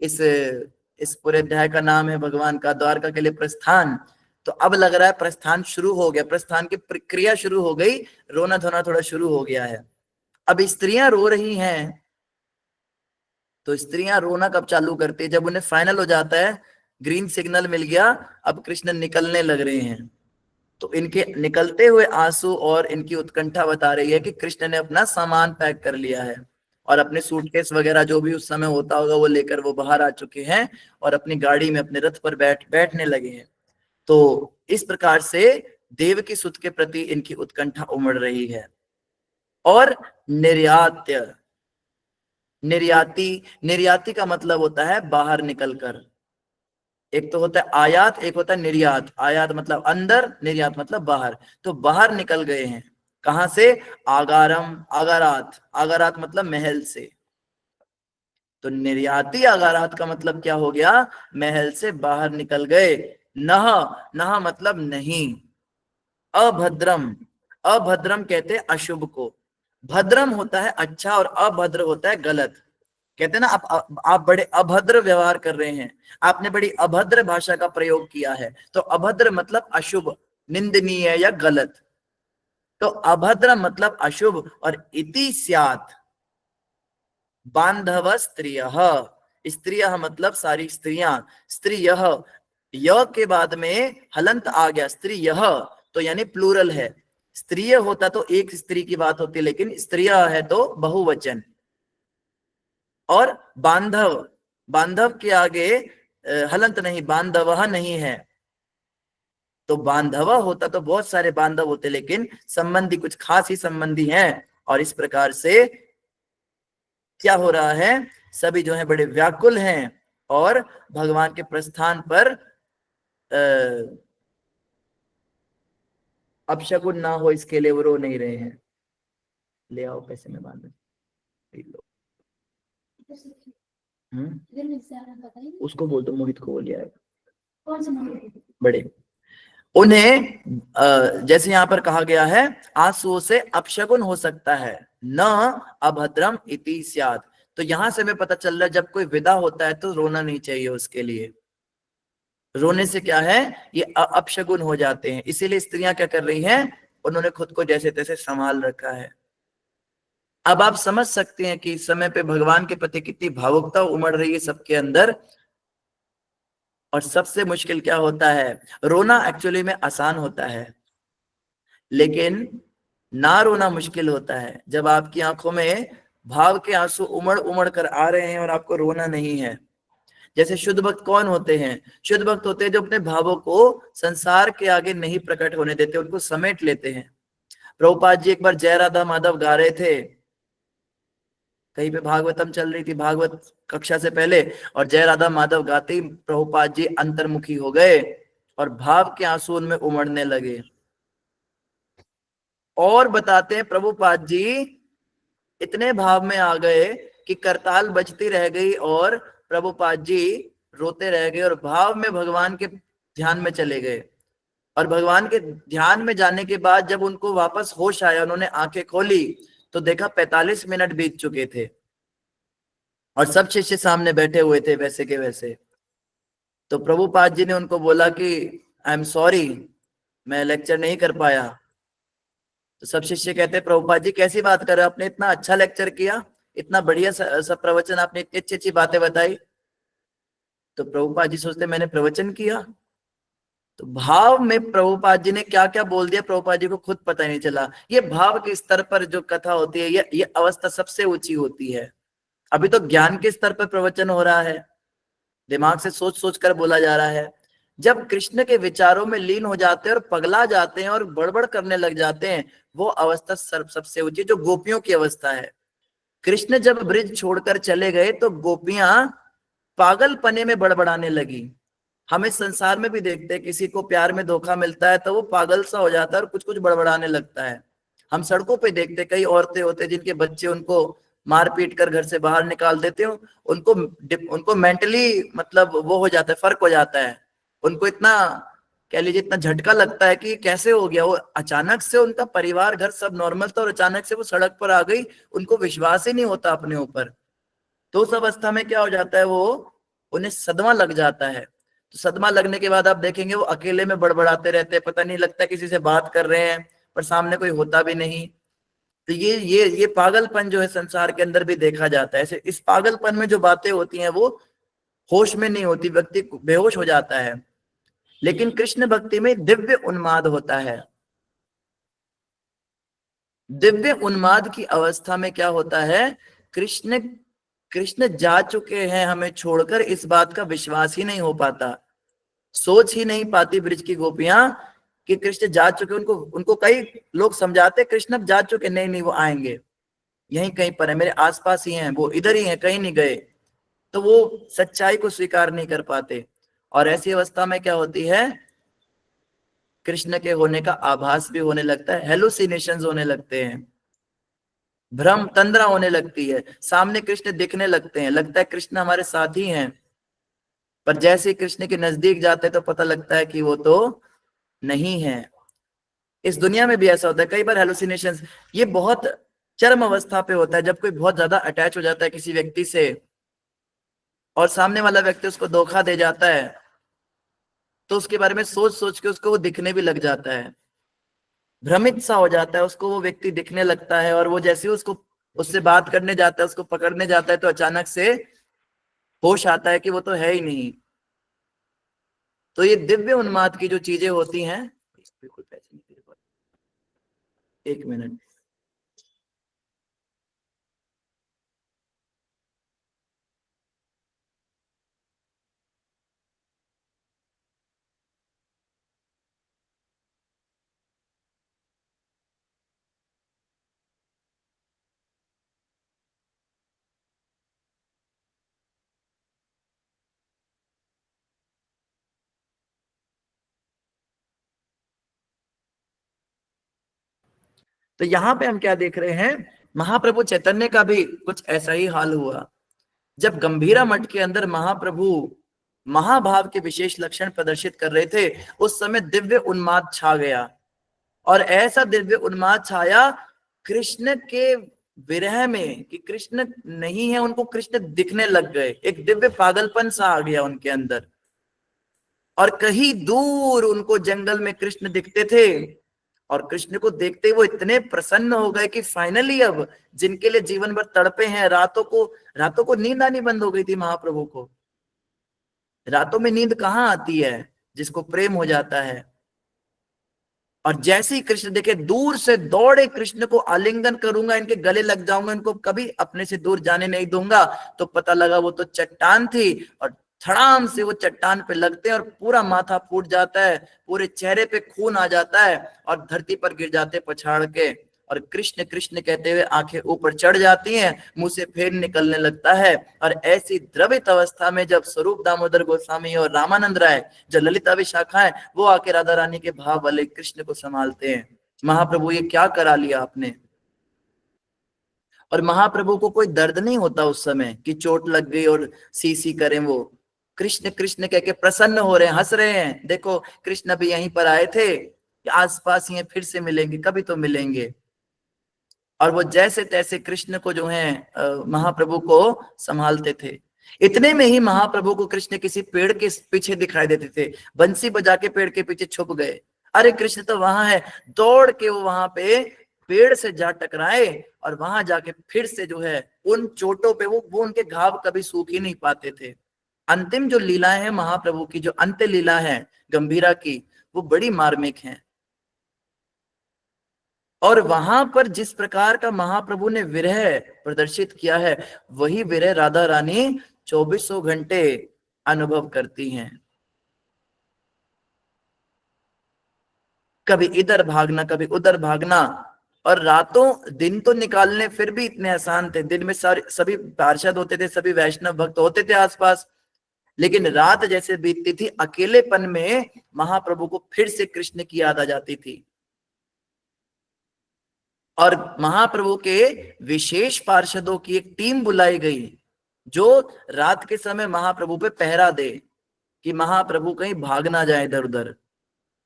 इस पूरे अध्याय का नाम है भगवान का द्वारका के लिए प्रस्थान। तो अब लग रहा है प्रस्थान शुरू हो गया, प्रस्थान की प्रक्रिया शुरू हो गई, रोना धोना थोड़ा शुरू हो गया है। अब स्त्रियां रो रही हैं, तो स्त्रियां रोना कब चालू करती है? जब उन्हें फाइनल हो जाता है, ग्रीन सिग्नल मिल गया, अब कृष्ण निकलने लग रहे हैं। तो इनके निकलते हुए आंसू और इनकी उत्कंठा बता रही है कि कृष्ण ने अपना सामान पैक कर लिया है और अपने सूटकेस वगैरह जो भी उस समय होता होगा वो लेकर वो बाहर आ चुके हैं और अपनी गाड़ी में अपने रथ पर बैठने लगे हैं। तो इस प्रकार से देव की सुत के प्रति इनकी उत्कंठा उमड़ रही है। और निर्यात्य, निर्याती का मतलब होता है बाहर निकलकर। एक तो होता है आयात, एक होता है निर्यात। आयात मतलब अंदर, निर्यात मतलब बाहर। तो बाहर निकल गए हैं, कहां से? आगारम, आगारात, आगारात मतलब महल से। तो निर्याती आगारात का मतलब क्या हो गया? महल से बाहर निकल गए। नह, नह मतलब नहीं। अभद्रम, अभद्रम कहते हैं अशुभ को। भद्रम होता है अच्छा और अभद्र होता है गलत। कहते हैं ना आप बड़े अभद्र व्यवहार कर रहे हैं, आपने बड़ी अभद्र भाषा का प्रयोग किया है। तो अभद्र मतलब अशुभ, निंदनीय या गलत। तो अभद्र मतलब अशुभ। और इति स्यात् बांधव स्त्रियः, स्त्रियः मतलब सारी स्त्रियां। स्त्रियः, य के बाद में हलंत आ गया, स्त्रियः तो यानी प्लूरल है। स्त्रिय होता तो एक स्त्री की बात होती, लेकिन स्त्रियः है तो बहुवचन। और बांधव, बांधव के आगे हलंत नहीं, बांधवः नहीं है। तो बांधव होता तो बहुत सारे बांधव होते, लेकिन संबंधी कुछ खास ही संबंधी हैं। और इस प्रकार से क्या हो रहा है? सभी जो है बड़े व्याकुल हैं और भगवान के प्रस्थान पर अपशकुन ना हो इसके लिए वो रो नहीं रहे हैं। ले आओ पैसे में बांध लो। उसको बोल दो, मोहित को बोल आएगा। बड़े उन्हें जैसे यहाँ पर कहा गया है, आंसुओं से अपशकुन हो सकता है, न अभद्रम इति स्यात्। तो यहां से हमें पता चल रहा है जब कोई विदा होता है तो रोना नहीं चाहिए उसके लिए। रोने से क्या है? ये अपशकुन हो जाते हैं। इसीलिए स्त्रियां क्या कर रही हैं? उन्होंने खुद को जैसे तैसे संभाल रखा है। अब आप समझ सकते हैं कि इस समय पे भगवान के प्रति कितनी भावुकता उमड़ रही है सबके अंदर। और सबसे मुश्किल क्या होता है? रोना एक्चुअली में आसान होता है, लेकिन ना रोना मुश्किल होता है। जब आपकी आंखों में भाव के आंसू उमड़ उमड़ कर आ रहे हैं और आपको रोना नहीं है। जैसे शुद्ध भक्त कौन होते हैं? शुद्ध भक्त होते हैं जो अपने भावों को संसार के आगे नहीं प्रकट होने देते, उनको समेट लेते हैं। प्रभुपाद जी एक बार जय राधा माधव गा रहे थे, कहीं पे भागवतम चल रही थी भागवत कक्षा से पहले, और जय राधा माधव गाते ही प्रभुपाद जी अंतर्मुखी हो गए और भाव के आंसू उनमें उमड़ने लगे। और बताते हैं प्रभुपाद जी इतने भाव में आ गए कि करताल बजती रह गई और प्रभुपाद जी रोते रह गए और भाव में भगवान के ध्यान में चले गए। और भगवान के ध्यान में जाने के बाद जब उनको वापस होश आया, उन्होंने आंखें खोली तो देखा 45 मिनट बीत चुके थे और सब शिष्य सामने बैठे हुए थे वैसे के वैसे। तो प्रभुपाद जी ने उनको बोला कि आई एम सॉरी, मैं लेक्चर नहीं कर पाया। तो सब शिष्य कहते हैं प्रभुपाद जी कैसी बात कर रहे हो, आपने इतना अच्छा लेक्चर किया, इतना बढ़िया सब प्रवचन, आपने इतनी अच्छी अच्छी बातें बताई। तो प्रभुपाद जी सोचते मैंने प्रवचन किया? तो भाव में प्रभुपाद जी ने क्या क्या बोल दिया प्रभुपाद जी को खुद पता नहीं चला। ये भाव के स्तर पर जो कथा होती है, ये अवस्था सबसे ऊंची होती है। अभी तो ज्ञान के स्तर पर प्रवचन हो रहा है, दिमाग से सोच सोच कर बोला जा रहा है। जब कृष्ण के विचारों में लीन हो जाते हैं और पगला जाते हैं और बड़बड़ करने लग जाते हैं, वो अवस्था सबसे ऊंची, जो गोपियों की अवस्था है। कृष्ण जब ब्रिज छोड़कर चले गए तो गोपियां पागलपने में बड़बड़ाने लगी। हम इस संसार में भी देखते हैं, किसी को प्यार में धोखा मिलता है तो वो पागल सा हो जाता है और कुछ कुछ बड़बड़ाने लगता है। हम सड़कों पे देखते हैं, कई औरतें होते हैं जिनके बच्चे उनको मार पीट कर घर से बाहर निकाल देते हो, उनको मेंटली मतलब वो हो जाता है, फर्क हो जाता है। उनको इतना कह लीजिए इतना झटका लगता है कि कैसे हो गया। वो अचानक से उनका परिवार घर सब नॉर्मल था और अचानक से वो सड़क पर आ गई, उनको विश्वास ही नहीं होता अपने ऊपर। तो उस अवस्था में क्या हो जाता है, वो उन्हें सदमा लग जाता है। तो सदमा लगने के बाद आप देखेंगे वो अकेले में बड़बड़ाते रहते हैं, पता नहीं लगता किसी से बात कर रहे हैं पर सामने कोई होता भी नहीं। तो ये पागलपन जो है संसार के अंदर भी देखा जाता है। ऐसे इस पागलपन में जो बातें होती हैं वो होश में नहीं होती, व्यक्ति बेहोश हो जाता है। लेकिन कृष्ण भक्ति में दिव्य उन्माद होता है। दिव्य उन्माद की अवस्था में क्या होता है, कृष्ण जा चुके हैं हमें छोड़कर, इस बात का विश्वास ही नहीं हो पाता। सोच ही नहीं पाती ब्रिज की गोपियां कि कृष्ण जा चुके। उनको कई लोग समझाते कृष्ण अब जा चुके, नहीं नहीं वो आएंगे, यहीं कहीं पर है, मेरे आसपास ही हैं, वो इधर ही हैं, कहीं नहीं गए। तो वो सच्चाई को स्वीकार नहीं कर पाते। और ऐसी अवस्था में क्या होती है, कृष्ण के होने का आभास भी होने लगता है, हेलुसिनेशंस होने लगते हैं, भ्रम तंद्रा होने लगती है, सामने कृष्ण दिखने लगते हैं, लगता है कृष्ण हमारे साथ ही हैं। पर जैसे कृष्ण के नजदीक जाते तो पता लगता है कि वो तो नहीं है। इस दुनिया में भी ऐसा होता है कई बार हेलुसिनेशंस। ये बहुत चरम अवस्था पे होता है जब कोई बहुत ज्यादा अटैच हो जाता है किसी व्यक्ति से और सामने वाला व्यक्ति उसको धोखा दे जाता है, तो उसके बारे में सोच सोच के उसको वो दिखने भी लग जाता है, भ्रमित सा हो जाता है, उसको वो व्यक्ति दिखने लगता है। और वो जैसे उसको उससे बात करने जाता है, उसको पकड़ने जाता है, तो अचानक से होश आता है कि वो तो है ही नहीं। तो ये दिव्य उन्माद की जो चीजें होती हैं, बिल्कुल पैसे नहीं, एक मिनट। तो यहाँ पे हम क्या देख रहे हैं, महाप्रभु चैतन्य का भी कुछ ऐसा ही हाल हुआ। जब गंभीरा मठ के अंदर महाप्रभु महाभाव के विशेष लक्षण प्रदर्शित कर रहे थे, उस समय दिव्य उन्माद छा गया। और ऐसा दिव्य उन्माद छाया कृष्ण के विरह में कि कृष्ण नहीं है, उनको कृष्ण दिखने लग गए, एक दिव्य पागलपन सा आ गया उनके अंदर। और कहीं दूर उनको जंगल में कृष्ण दिखते थे और कृष्ण को देखते वो इतने प्रसन्न हो गए कि फाइनली अब जिनके लिए जीवन भर तड़पे हैं, रातों को नींद आनी बंद हो गई थी महाप्रभु को। रातों में नींद कहाँ आती है जिसको प्रेम हो जाता है। और जैसे ही कृष्ण देखे, दूर से दौड़े, कृष्ण को आलिंगन करूंगा, इनके गले लग जाऊंगा, इनको कभी अपने से दूर जाने नहीं दूंगा। तो पता लगा वो तो चट्टान थी और धड़ाम से वो चट्टान पे लगते हैं और पूरा माथा फूट जाता है, पूरे चेहरे पे खून आ जाता है और धरती पर गिर जाते पछाड़ के। और कृष्ण कृष्ण कहते हुए आंखें ऊपर चढ़ जाती हैं, मुंह से फेर निकलने लगता है। और ऐसी द्रवित अवस्था में जब स्वरूप दामोदर गोस्वामी और रामानंद राय जो ललिता विशाखा है, वो आके राधा रानी के भाव वाले कृष्ण को संभालते हैं। महाप्रभु ये क्या करा लिया आपने। और महाप्रभु को कोई दर्द नहीं होता उस समय कि चोट लग गई और सी करें। वो कृष्ण कृष्ण कह के प्रसन्न हो रहे हैं, हंस रहे हैं। देखो कृष्ण भी यहीं पर आए थे, आसपास ही हैं, फिर से मिलेंगे, कभी तो मिलेंगे। और वो जैसे तैसे कृष्ण को जो है महाप्रभु को संभालते थे। इतने में ही महाप्रभु को कृष्ण किसी पेड़ के पीछे दिखाई देते थे, बंसी बजा के पेड़ के पीछे छुप गए। अरे कृष्ण तो वहां है, दौड़ के वो वहां पे पेड़ से जा टकराए और वहां जाके फिर से जो है उन चोटों पे वो उनके घाव कभी सूख ही नहीं पाते थे। अंतिम जो लीलाएं हैं महाप्रभु की, जो अंत्य लीला है गंभीरा की, वो बड़ी मार्मिक है। और वहां पर जिस प्रकार का महाप्रभु ने विरह प्रदर्शित किया है, वही विरह राधा रानी 2400 घंटे अनुभव करती हैं। कभी इधर भागना, कभी उधर भागना, और रातों दिन तो निकालने फिर भी इतने आसान थे। दिन में सभी पार्षद होते थे, सभी वैष्णव भक्त होते थे आसपास, लेकिन रात जैसे बीतती थी, अकेलेपन में महाप्रभु को फिर से कृष्ण की याद आ जाती थी। और महाप्रभु के विशेष पार्षदों की एक टीम बुलाई गई जो रात के समय महाप्रभु पे पहरा दे कि महाप्रभु कहीं भाग ना जाए इधर उधर।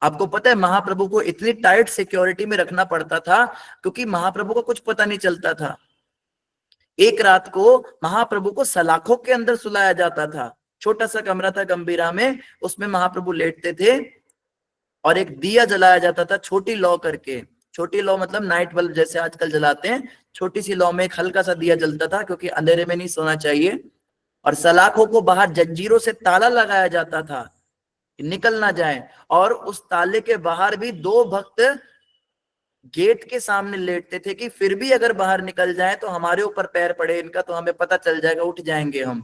आपको पता है महाप्रभु को इतनी टाइट सिक्योरिटी में रखना पड़ता था क्योंकि महाप्रभु को कुछ पता नहीं चलता था। एक रात को महाप्रभु को सलाखों के अंदर सुलाया जाता था। छोटा सा कमरा था गंभीरा में, उसमें महाप्रभु लेटते थे और एक दिया जलाया जाता था, छोटी लौ करके। छोटी लौ मतलब नाइट बल्ब जैसे आजकल जलाते हैं, छोटी सी लौ में एक हल्का सा दिया जलता था क्योंकि अंधेरे में नहीं सोना चाहिए। और सलाखों को बाहर जंजीरों से ताला लगाया जाता था, निकल ना जाए। और उस ताले के बाहर भी 2 भक्त गेट के सामने लेटते थे कि फिर भी अगर बाहर निकल जाए तो हमारे ऊपर पैर पड़े इनका तो हमें पता चल जाएगा, उठ जाएंगे हम।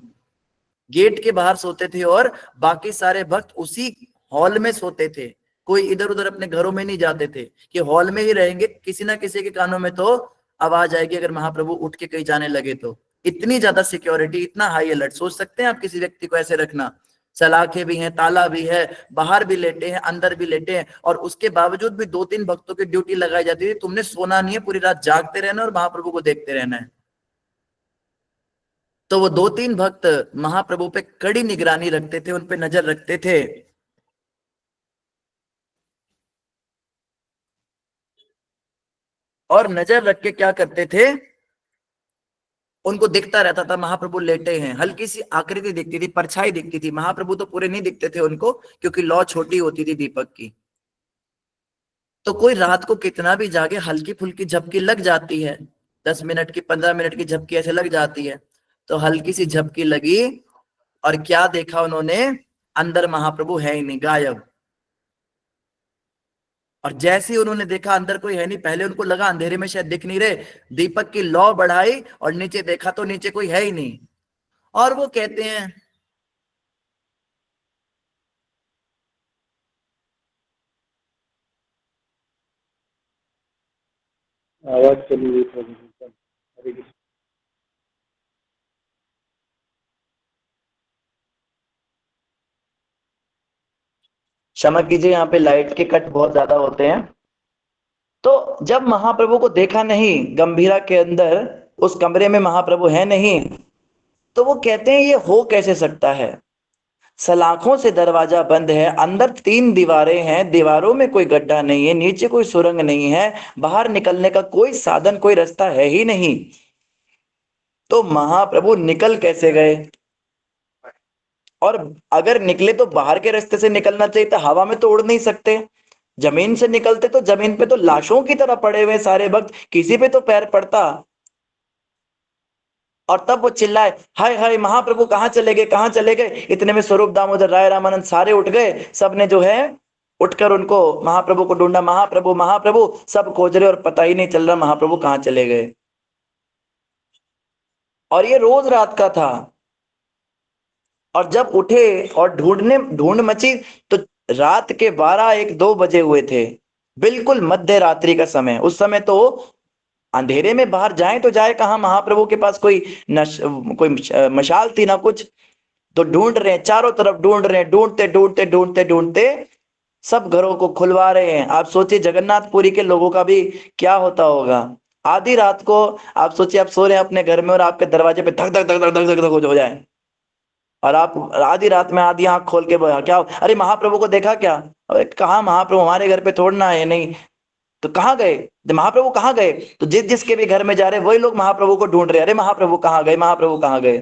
गेट के बाहर सोते थे और बाकी सारे भक्त उसी हॉल में सोते थे। कोई इधर उधर अपने घरों में नहीं जाते थे कि हॉल में ही रहेंगे, किसी ना किसी के कानों में तो आवाज आएगी अगर महाप्रभु उठ के कहीं जाने लगे तो। इतनी ज्यादा सिक्योरिटी, इतना हाई अलर्ट। सोच सकते हैं आप किसी व्यक्ति को ऐसे रखना? सलाखें भी हैं, ताला भी है, बाहर भी लेटे हैं, अंदर भी लेटे हैं, और उसके बावजूद भी 2-3 भक्तों की ड्यूटी लगाई जाती थी, तुमने सोना नहीं है, पूरी रात जागते रहना और महाप्रभु को देखते रहना है। तो वो 2-3 भक्त महाप्रभु पे कड़ी निगरानी रखते थे, उन पे नजर रखते थे। और नजर रख के क्या करते थे, उनको दिखता रहता था महाप्रभु लेटे हैं, हल्की सी आकृति दिखती थी, परछाई दिखती थी। महाप्रभु तो पूरे नहीं दिखते थे उनको क्योंकि लौ छोटी होती थी दीपक की। तो कोई रात को कितना भी जागे, हल्की फुल्की झपकी लग जाती है, 10 मिनट की, 15 मिनट की झपकी ऐसे लग जाती है। तो हल्की सी झपकी लगी और क्या देखा उन्होंने, अंदर महाप्रभु है ही नहीं, गायब। और जैसे ही उन्होंने देखा अंदर कोई है नहीं, पहले उनको लगा अंधेरे में शायद दिख नहीं रहे, दीपक की लौ बढ़ाई और नीचे देखा तो नीचे कोई है ही नहीं। और वो कहते हैं, आवाज चली गई प्रभु जी। हरे कृष्ण। क्षमा कीजिए, यहाँ पे लाइट के कट बहुत ज्यादा होते हैं। तो जब महाप्रभु को देखा नहीं गंभीरा के अंदर, उस कमरे में महाप्रभु है नहीं, तो वो कहते हैं ये हो कैसे सकता है? सलाखों से दरवाजा बंद है, अंदर 3 दीवारें हैं, दीवारों में कोई गड्ढा नहीं है, नीचे कोई सुरंग नहीं है, बाहर निकलने का कोई साधन, कोई रास्ता है ही नहीं। तो महाप्रभु निकल कैसे गए? और अगर निकले तो बाहर के रास्ते से निकलना चाहिए था, हवा में तो उड़ नहीं सकते। जमीन से निकलते तो जमीन पे तो लाशों की तरह पड़े हुए सारे भक्त, किसी पे तो पैर पड़ता। और तब वो चिल्लाए, हाय हाय महाप्रभु कहाँ चले गए, कहाँ चले गए? इतने में स्वरूप दामोदर, राय रामानंद सारे उठ गए। सबने जो है उठकर उनको, महाप्रभु को ढूंढा, महाप्रभु महाप्रभु, सब खोज रहे और पता ही नहीं चल रहा महाप्रभु कहाँ चले गए। और ये रोज रात का था। और जब उठे और ढूंढ मची तो रात के 12-1-2 बजे हुए थे, बिल्कुल मध्य रात्रि का समय। उस समय तो अंधेरे में बाहर जाए तो जाए कहां, महाप्रभु के पास कोई मशाल थी ना कुछ। तो ढूंढ रहे हैं, चारों तरफ ढूंढ रहे हैं, ढूंढते ढूंढते ढूंढते ढूंढते सब घरों को खुलवा रहे हैं। आप सोचिए जगन्नाथपुरी के लोगों का भी क्या होता होगा। आधी रात को आप सोचिए, आप सो रहे हैं अपने घर में और आपके दरवाजे पे धक धक धक धक धक धक धक हो जाए, और आप आधी रात में आधी आंख खोल के क्या, अरे महाप्रभु को देखा क्या? अरे कहाँ महाप्रभु, हमारे घर पे थोड़ना है, नहीं तो कहाँ गए? महाप्रभु कहाँ गए? तो जिसके भी घर में जा रहे वही लोग महाप्रभु को ढूंढ रहे, अरे महाप्रभु कहाँ गए, महाप्रभु कहाँ गए?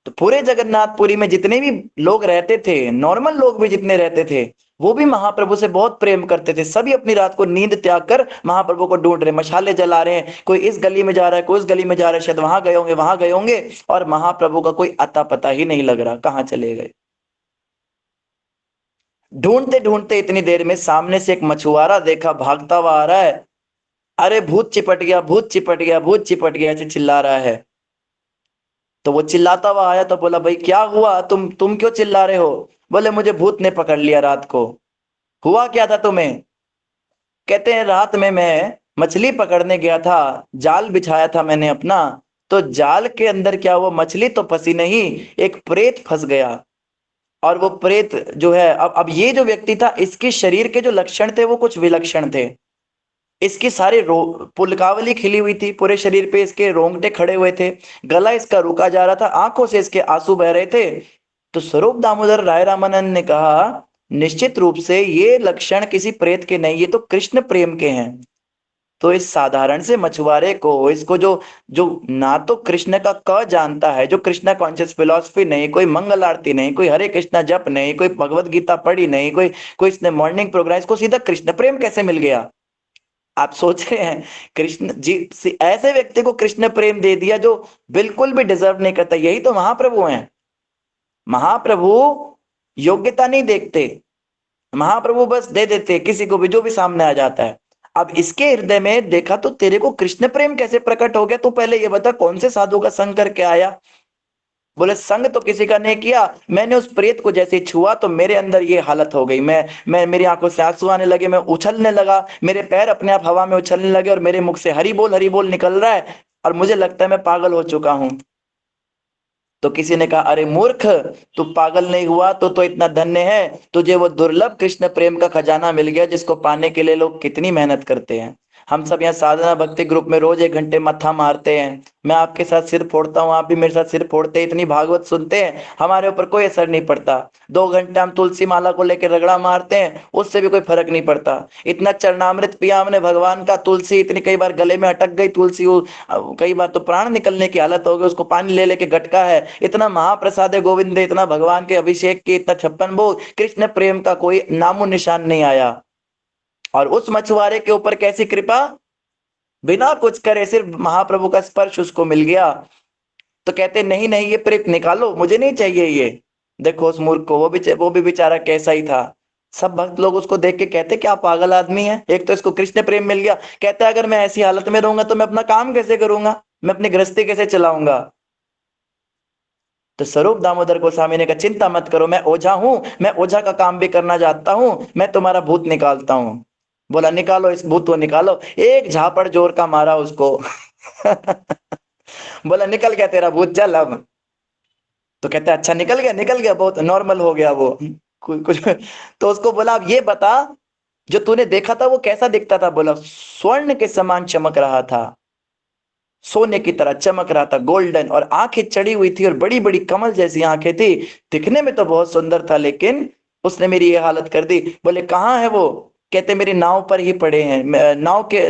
तो पूरे जगन्नाथपुरी में जितने भी लोग रहते थे, नॉर्मल लोग भी जितने रहते थे, वो भी महाप्रभु से बहुत प्रेम करते थे। सभी अपनी रात को नींद त्याग कर महाप्रभु को ढूंढ रहे, मशाले जला रहे हैं, कोई इस गली में जा रहा है, कोई उस गली में जा रहा है, शायद वहां गए होंगे, वहां गए होंगे, और महाप्रभु का कोई अता पता ही नहीं लग रहा, कहाँ चले गए। ढूंढते ढूंढते इतनी देर में सामने से एक मछुआरा देखा, भागता हुआ आ रहा है, अरे भूत चिपट गया, भूत चिपट गया, भूत चिपट गया, ऐसे चिल्ला रहा है। तो वो चिल्लाता हुआ आया तो बोला, भाई क्या हुआ, तुम क्यों चिल्ला रहे हो? बोले, मुझे भूत ने पकड़ लिया रात को। हुआ क्या था तुम्हें? कहते हैं, रात में मैं मछली पकड़ने गया था, जाल बिछाया था मैंने अपना, तो जाल के अंदर क्या हुआ, मछली तो फंसी नहीं, एक प्रेत फंस गया। और वो प्रेत जो है, अब ये जो व्यक्ति था, इसके शरीर के जो लक्षण थे वो कुछ विलक्षण थे। इसकी सारी पुलकावली खिली हुई थी, पूरे शरीर पे इसके रोंगटे खड़े हुए थे, गला इसका रुका जा रहा था, आंखों से इसके आंसू बह रहे थे। तो स्वरूप दामोदर राय रामानंद ने कहा, निश्चित रूप से ये लक्षण किसी प्रेत के नहीं, ये तो कृष्ण प्रेम के हैं। तो इस साधारण से मछुआरे को, इसको जो ना तो कृष्ण का क जानता है, जो कृष्ण कॉन्शियस फिलॉसफी नहीं, कोई मंगल आरती नहीं, कोई हरे कृष्णा जप नहीं, कोई भगवत गीता पढ़ी नहीं, कोई इसने मॉर्निंग प्रोग्राम, इसको सीधा कृष्ण प्रेम कैसे मिल गया? आप सोच रहे हैं, कृष्ण जी ऐसे व्यक्ति को कृष्ण प्रेम दे दिया जो बिल्कुल भी डिजर्व नहीं करता। यही तो महाप्रभु हैं। महाप्रभु योग्यता नहीं देखते, महाप्रभु बस दे देते किसी को भी, जो भी सामने आ जाता है। अब इसके हृदय में देखा तो तेरे को कृष्ण प्रेम कैसे प्रकट हो गया? तू पहले ये बता, कौन से साधु का संग करके आया? बोले, संग तो किसी का नहीं किया, मैंने उस प्रेत को जैसे छुआ तो मेरे अंदर ये हालत हो गई, मैं मेरी आंखों से आंसू आने लगे, मैं उछलने लगा, मेरे पैर अपने आप हवा में उछलने लगे, और मेरे मुख से हरि बोल निकल रहा है, और मुझे लगता है मैं पागल हो चुका हूं। तो किसी ने कहा, अरे मूर्ख, तू पागल नहीं हुआ तो इतना धन्य है, तुझे वो दुर्लभ कृष्ण प्रेम का खजाना मिल गया, जिसको पाने के लिए लोग कितनी मेहनत करते हैं। हम सब यहाँ साधना भक्ति ग्रुप में रोज 1 घंटे मत्था मारते हैं, मैं आपके साथ सिर फोड़ता हूँ, आप भी मेरे साथ सिर फोड़ते हैं, इतनी भागवत सुनते हैं, हमारे ऊपर कोई असर नहीं पड़ता। 2 घंटे हम तुलसी माला को लेकर रगड़ा मारते हैं, उससे भी कोई फर्क नहीं पड़ता। इतना चरणामृत पिया हमने भगवान का, तुलसी इतनी कई बार गले में अटक गई तुलसी, कई बार तो प्राण निकलने की हालत हो गई, उसको पानी ले लेके गटका है, इतना महाप्रसाद है गोविंद, इतना भगवान के अभिषेक की, इतना 56 भोग, कृष्ण प्रेम का कोई नामो निशान नहीं आया। और उस मछुआरे के ऊपर कैसी कृपा, बिना कुछ करे सिर्फ महाप्रभु का स्पर्श उसको मिल गया। तो कहते, नहीं नहीं, ये प्रेत निकालो, मुझे नहीं चाहिए ये। देखो उस मूर्ख को, वो भी बेचारा कैसा ही था। सब भक्त लोग उसको देख के कहते, क्या पागल आदमी है, एक तो इसको कृष्ण प्रेम मिल गया, कहता है अगर मैं ऐसी हालत में रहूंगा तो मैं अपना काम कैसे करूंगा, मैं अपनी गृहस्थी कैसे चलाऊंगा। तो स्वरूप दामोदर गोस्वामी ने कहा, चिंता मत करो, मैं ओझा हूं, मैं ओझा का काम भी करना चाहता हूं, मैं तुम्हारा भूत निकालता हूं। बोला, निकालो इस भूत को, निकालो। एक झापड़ जोर का मारा उसको बोला, निकल गया तेरा भूत, चल अब। तो कहता है, अच्छा निकल गया, बहुत नॉर्मल हो गया वो कुछ। तो उसको बोला, अब ये बता, जो तूने देखा था वो कैसा दिखता था? बोला, स्वर्ण के समान चमक रहा था, सोने की तरह चमक रहा था, गोल्डन, और आंखें चढ़ी हुई थी, और बड़ी बड़ी कमल जैसी आंखें थी, दिखने में तो बहुत सुंदर था, लेकिन उसने मेरी ये हालत कर दी। बोले, कहाँ है वो? कहते, मेरी नाव पर ही पड़े हैं,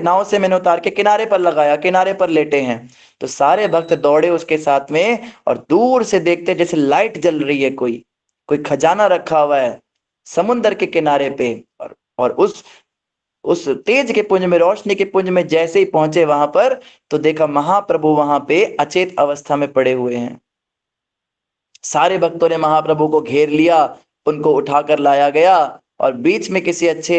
नाव से मैंने उतार के किनारे पर लगाया, किनारे पर लेटे हैं। तो सारे भक्त दौड़े उसके साथ में, और दूर से देखते जैसे लाइट जल रही है, कोई खजाना रखा हुआ है समुन्द्र के किनारे पे। और उस तेज के पुंज में, रोशनी के पुंज में जैसे ही पहुंचे वहां पर, तो देखा महाप्रभु वहां पे अचेत अवस्था में पड़े हुए हैं। सारे भक्तों ने महाप्रभु को घेर लिया, उनको उठाकर लाया गया, और बीच में किसी अच्छे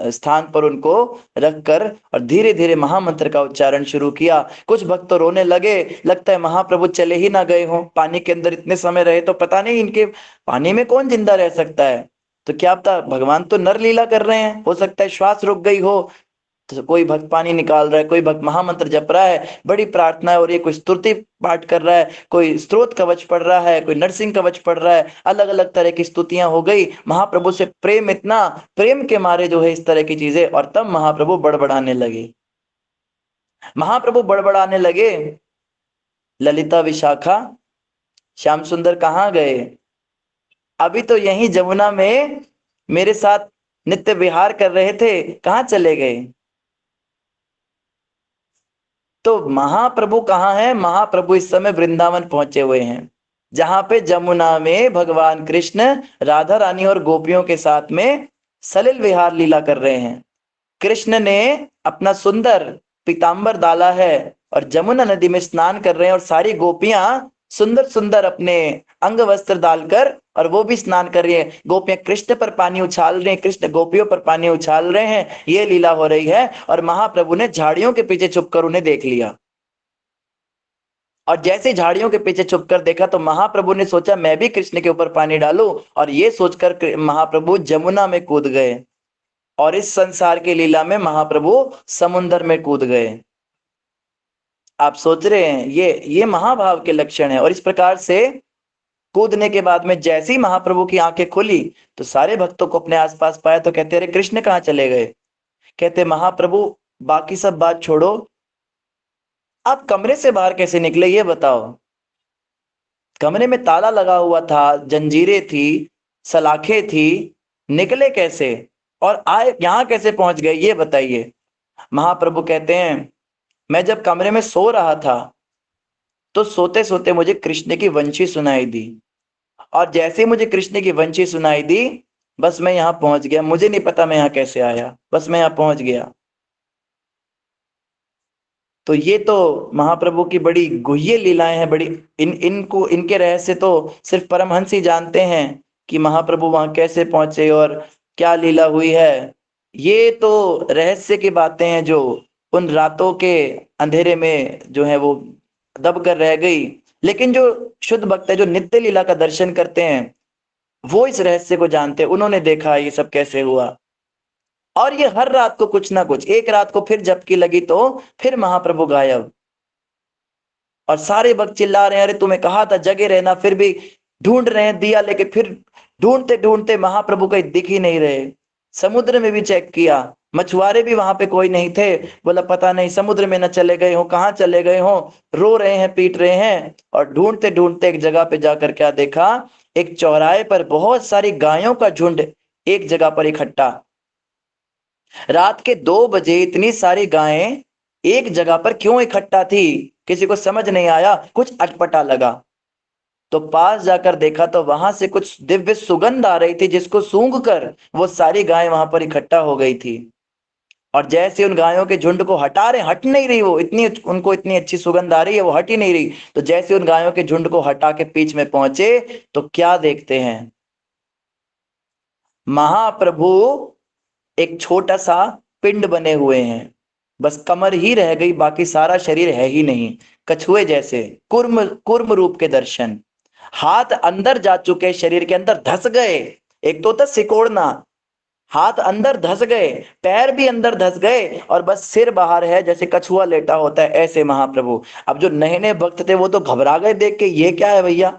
स्थान पर उनको रखकर, और धीरे धीरे महामंत्र का उच्चारण शुरू किया। कुछ भक्त तो रोने लगे, लगता है महाप्रभु चले ही ना गए हों, पानी के अंदर इतने समय रहे तो पता नहीं, इनके पानी में कौन जिंदा रह सकता है। तो क्या पता, भगवान तो नर लीला कर रहे हैं, हो सकता है श्वास रुक गई हो। तो कोई भक्त पानी निकाल रहा है, कोई भक्त महामंत्र जप रहा है, बड़ी प्रार्थना है, और ये कोई स्तुति पाठ कर रहा है, कोई स्तोत्र कवच पढ़ रहा है, कोई नरसिंह कवच पढ़ रहा है, अलग अलग तरह की स्तुतियां हो गई। महाप्रभु से प्रेम, इतना प्रेम के मारे जो है इस तरह की चीजें, और तब महाप्रभु बड़बड़ाने लगे। महाप्रभु बड़बड़ाने लगे, ललिता विशाखा श्याम सुंदर कहाँ गए? अभी तो यहीं जमुना में मेरे साथ नित्य विहार कर रहे थे, कहाँ चले गए? तो महाप्रभु कहाँ हैं? महाप्रभु इस समय वृंदावन पहुंचे हुए हैं, जहां पे जमुना में भगवान कृष्ण राधा रानी और गोपियों के साथ में सलिल विहार लीला कर रहे हैं। कृष्ण ने अपना सुंदर पीतांबर डाला है और जमुना नदी में स्नान कर रहे हैं, और सारी गोपियां सुंदर सुंदर अपने अंग वस्त्र डालकर, और वो भी स्नान कर रही है। गोपियां कृष्ण पर पानी उछाल रहे हैं, कृष्ण गोपियों पर पानी उछाल रहे हैं, ये लीला हो रही है। और महाप्रभु ने झाड़ियों के पीछे छुपकर उन्हें देख लिया, और जैसे झाड़ियों के पीछे छुपकर देखा तो महाप्रभु ने सोचा मैं भी कृष्ण के ऊपर पानी डालूं, और ये सोचकर महाप्रभु जमुना में कूद गए, और इस संसार की लीला में महाप्रभु समुद्र में कूद गए। आप सोच रहे हैं ये महाभाव के लक्षण है। और इस प्रकार से कूदने के बाद में जैसे ही महाप्रभु की आंखें खुली तो सारे भक्तों को अपने आसपास पाया, तो कहते अरे कृष्ण कहाँ चले गए? कहते महाप्रभु बाकी सब बात छोड़ो, आप कमरे से बाहर कैसे निकले ये बताओ। कमरे में ताला लगा हुआ था, जंजीरें थी, सलाखें थी, निकले कैसे और आए यहां कैसे पहुंच गए ये बताइए। महाप्रभु कहते हैं मैं जब कमरे में सो रहा था तो सोते सोते मुझे कृष्ण की वंशी सुनाई दी, और जैसे ही मुझे कृष्ण की वंशी सुनाई दी बस मैं यहां पहुंच गया, मुझे नहीं पता मैं यहां कैसे आया, बस मैं यहां पहुंच गया। तो ये तो महाप्रभु की बड़ी गुह्य लीलाएं हैं, बड़ी इनको इनके रहस्य तो सिर्फ परमहंस ही जानते हैं कि महाप्रभु वहां कैसे पहुंचे और क्या लीला हुई है। ये तो रहस्य की बातें हैं जो उन रातों के अंधेरे में जो है वो दब कर रह गई। लेकिन जो शुद्ध भक्त है, जो नित्य लीला का दर्शन करते हैं, वो इस रहस्य को जानते हैं, उन्होंने देखा ये सब कैसे हुआ। और ये हर रात को कुछ ना कुछ, एक रात को फिर झपकी लगी तो फिर महाप्रभु गायब, और सारे भक्त चिल्ला रहे हैं अरे तुम्हें कहा था जगे रहना, फिर भी ढूंढ रहे हैं दिया लेके, फिर ढूंढते ढूंढते महाप्रभु कहीं दिख ही नहीं रहे। समुद्र में भी चेक किया, मछुआरे भी वहां पे कोई नहीं थे, बोला पता नहीं समुद्र में न चले गए हो, कहाँ चले गए हो, रो रहे हैं पीट रहे हैं। और ढूंढते ढूंढते एक जगह पे जाकर क्या देखा, एक चौराहे पर बहुत सारी गायों का झुंड एक जगह पर इकट्ठा। रात के 2 बजे इतनी सारी गायें एक जगह पर क्यों इकट्ठा थी किसी को समझ नहीं आया, कुछ अटपटा लगा। तो पास जाकर देखा तो वहां से कुछ दिव्य सुगंध आ रही थी, जिसको सूंघकर वो सारी गायें वहां पर इकट्ठा हो गई थी। और जैसे उन गायों के झुंड को हटा रहे, हट नहीं रही वो, उनको इतनी अच्छी सुगंध आ रही है, वो हट ही नहीं रही। तो जैसे उन गायों के झुंड को हटा के बीच में पहुंचे तो क्या देखते हैं, महाप्रभु एक छोटा सा पिंड बने हुए हैं, बस कमर ही रह गई, बाकी सारा शरीर है ही नहीं, कछुए जैसे कुर्म रूप के दर्शन। हाथ अंदर जा चुके, शरीर के अंदर धस गए, एक तो था सिकोड़ना, हाथ अंदर धस गए, पैर भी अंदर धस गए, और बस सिर बाहर है जैसे कछुआ लेटा होता है, ऐसे महाप्रभु। अब जो नए नए भक्त थे वो तो घबरा गए देख के, ये क्या है भैया,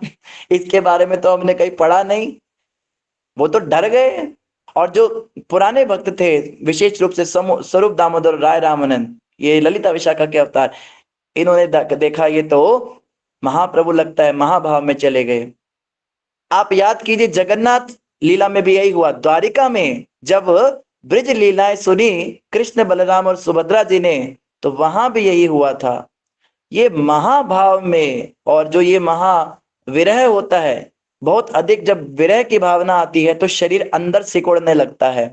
इसके बारे में तो हमने कहीं पढ़ा नहीं, वो तो डर गए। और जो पुराने भक्त थे, विशेष रूप से स्वरूप दामोदर राय रामानंद, ये ललिता विशाखा के अवतार, इन्होंने देखा ये तो महाप्रभु लगता है महाभाव में चले गए। आप याद कीजिए जगन्नाथ लीला में भी यही हुआ, द्वारिका में जब ब्रिज लीलाएं सुनी कृष्ण बलराम और सुभद्रा जी ने, तो वहां भी यही हुआ था। ये महाभाव में, और जो ये महाविरह होता है, बहुत अधिक जब विरह की भावना आती है तो शरीर अंदर सिकुड़ने लगता है।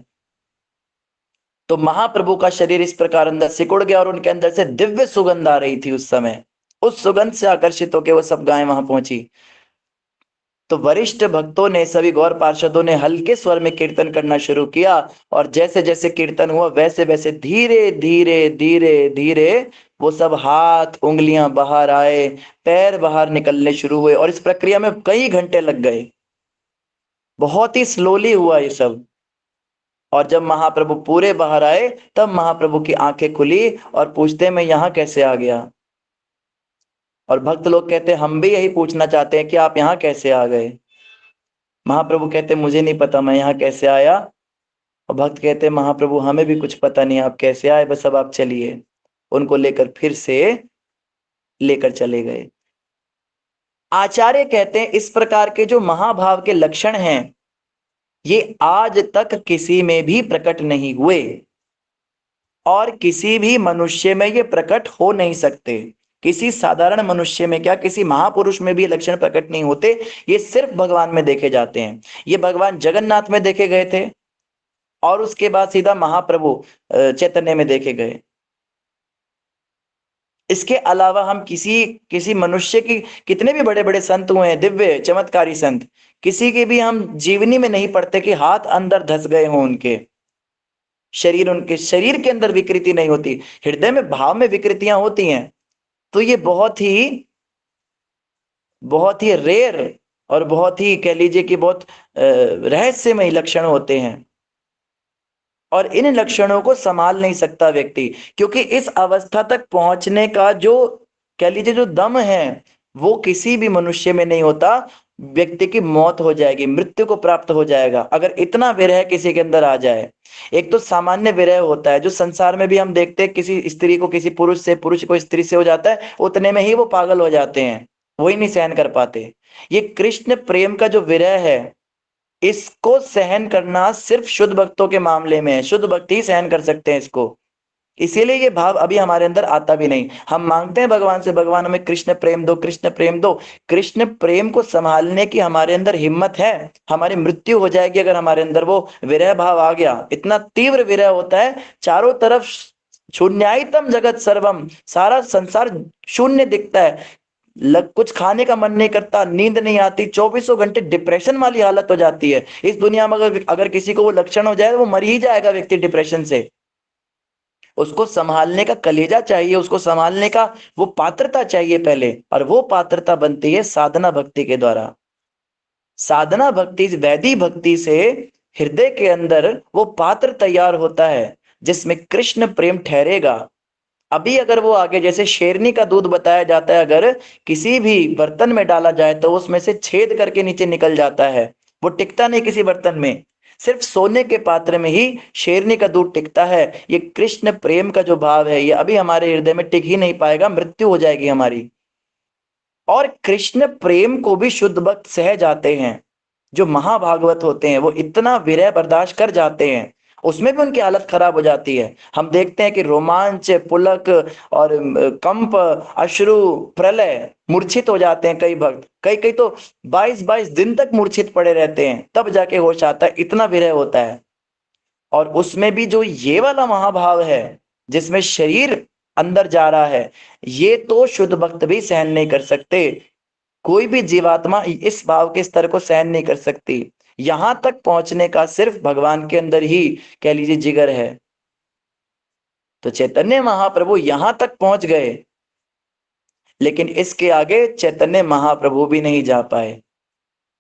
तो महाप्रभु का शरीर इस प्रकार अंदर सिकुड़ गया, और उनके अंदर से दिव्य सुगंध आ रही थी उस समय, उस सुगंध से आकर्षित होकर वो सब गायें वहां पहुंची। तो वरिष्ठ भक्तों ने, सभी गौर पार्षदों ने हल्के स्वर में कीर्तन करना शुरू किया, और जैसे जैसे कीर्तन हुआ वैसे वैसे धीरे धीरे धीरे धीरे वो सब हाथ उंगलियां बाहर आए, पैर बाहर निकलने शुरू हुए, और इस प्रक्रिया में कई घंटे लग गए, बहुत ही स्लोली हुआ ये सब। और जब महाप्रभु पूरे बाहर आए तब महाप्रभु की आंखें खुली और पूछते मैं यहाँ कैसे आ गया। और भक्त लोग कहते हम भी यही पूछना चाहते हैं कि आप यहाँ कैसे आ गए। महाप्रभु कहते मुझे नहीं पता मैं यहाँ कैसे आया। और भक्त कहते महाप्रभु हमें भी कुछ पता नहीं आप कैसे आए, बस अब आप चलिए। उनको लेकर फिर से लेकर चले गए। आचार्य कहते हैं इस प्रकार के जो महाभाव के लक्षण हैं ये आज तक किसी में भी प्रकट नहीं हुए और किसी भी मनुष्य में ये प्रकट हो नहीं सकते। किसी साधारण मनुष्य में क्या, किसी महापुरुष में भी लक्षण प्रकट नहीं होते। ये सिर्फ भगवान में देखे जाते हैं। ये भगवान जगन्नाथ में देखे गए थे और उसके बाद सीधा महाप्रभु चैतन्य में देखे गए। इसके अलावा हम किसी मनुष्य की, कितने भी बड़े बड़े संत हुए हैं, दिव्य चमत्कारी संत, किसी की भी हम जीवनी में नहीं पढ़ते कि हाथ अंदर धस गए हों उनके उनके शरीर के अंदर विकृति नहीं होती, हृदय में भाव में विकृतियां होती हैं। तो ये बहुत ही रेयर और बहुत ही कह लीजिए कि बहुत रहस्यमय लक्षण होते हैं और इन लक्षणों को संभाल नहीं सकता व्यक्ति, क्योंकि इस अवस्था तक पहुंचने का जो कह लीजिए जो दम है वो किसी भी मनुष्य में नहीं होता। व्यक्ति की मौत हो जाएगी, मृत्यु को प्राप्त हो जाएगा अगर इतना विरह किसी के अंदर आ जाए। एक तो सामान्य विरह होता है जो संसार में भी हम देखते हैं, किसी स्त्री को किसी पुरुष से, पुरुष को स्त्री से हो जाता है, उतने में ही वो पागल हो जाते हैं, वही नहीं सहन कर पाते। ये कृष्ण प्रेम का जो विरह है इसको सहन करना सिर्फ शुद्ध भक्तों के मामले में है, शुद्ध भक्त ही सहन कर सकते हैं इसको। इसीलिए ये भाव अभी हमारे अंदर आता भी नहीं। हम मांगते हैं भगवान से, भगवान हमें कृष्ण प्रेम दो, कृष्ण प्रेम दो। कृष्ण प्रेम को संभालने की हमारे अंदर हिम्मत है? हमारी मृत्यु हो जाएगी अगर हमारे अंदर वो विरह भाव आ गया। इतना तीव्र विरह होता है, चारों तरफ शून्यायतम जगत सर्वम, सारा संसार शून्य दिखता है, कुछ खाने का मन नहीं करता, नींद नहीं आती, 24 घंटे डिप्रेशन वाली हालत हो जाती है। इस दुनिया में अगर किसी को वो लक्षण हो जाए वो मर ही जाएगा व्यक्ति डिप्रेशन से। उसको संभालने का कलेजा चाहिए, उसको संभालने का वो पात्रता चाहिए पहले, और वो पात्रता बनती है साधना भक्ति के द्वारा। साधना भक्ति, वैदिक भक्ति से हृदय के अंदर वो पात्र तैयार होता है जिसमें कृष्ण प्रेम ठहरेगा। अभी अगर वो आगे, जैसे शेरनी का दूध बताया जाता है, अगर किसी भी बर्तन में डाला जाए तो उसमें से छेद करके नीचे निकल जाता है, वो टिकता नहीं किसी बर्तन में। सिर्फ सोने के पात्र में ही शेरनी का दूध टिकता है। ये कृष्ण प्रेम का जो भाव है ये अभी हमारे हृदय में टिक ही नहीं पाएगा, मृत्यु हो जाएगी हमारी। और कृष्ण प्रेम को भी शुद्ध भक्त सह जाते हैं। जो महाभागवत होते हैं वो इतना विरह बर्दाश्त कर जाते हैं, उसमें भी उनकी हालत खराब हो जाती है। हम देखते हैं कि रोमांच, पुलक और कंप, अश्रु, प्रलय, मूर्छित हो जाते हैं कई भक्त। कई तो 22 दिन तक मूर्छित पड़े रहते हैं, तब जाके होश आता है, इतना विरह होता है। और उसमें भी जो ये वाला महाभाव है जिसमें शरीर अंदर जा रहा है, ये तो शुद्ध भक्त भी सहन नहीं कर सकते। कोई भी जीवात्मा इस भाव के स्तर को सहन नहीं कर सकती। यहां तक पहुंचने का सिर्फ भगवान के अंदर ही कह लीजिए जिगर है। तो चैतन्य महाप्रभु यहां तक पहुंच गए, लेकिन इसके आगे चैतन्य महाप्रभु भी नहीं जा पाए।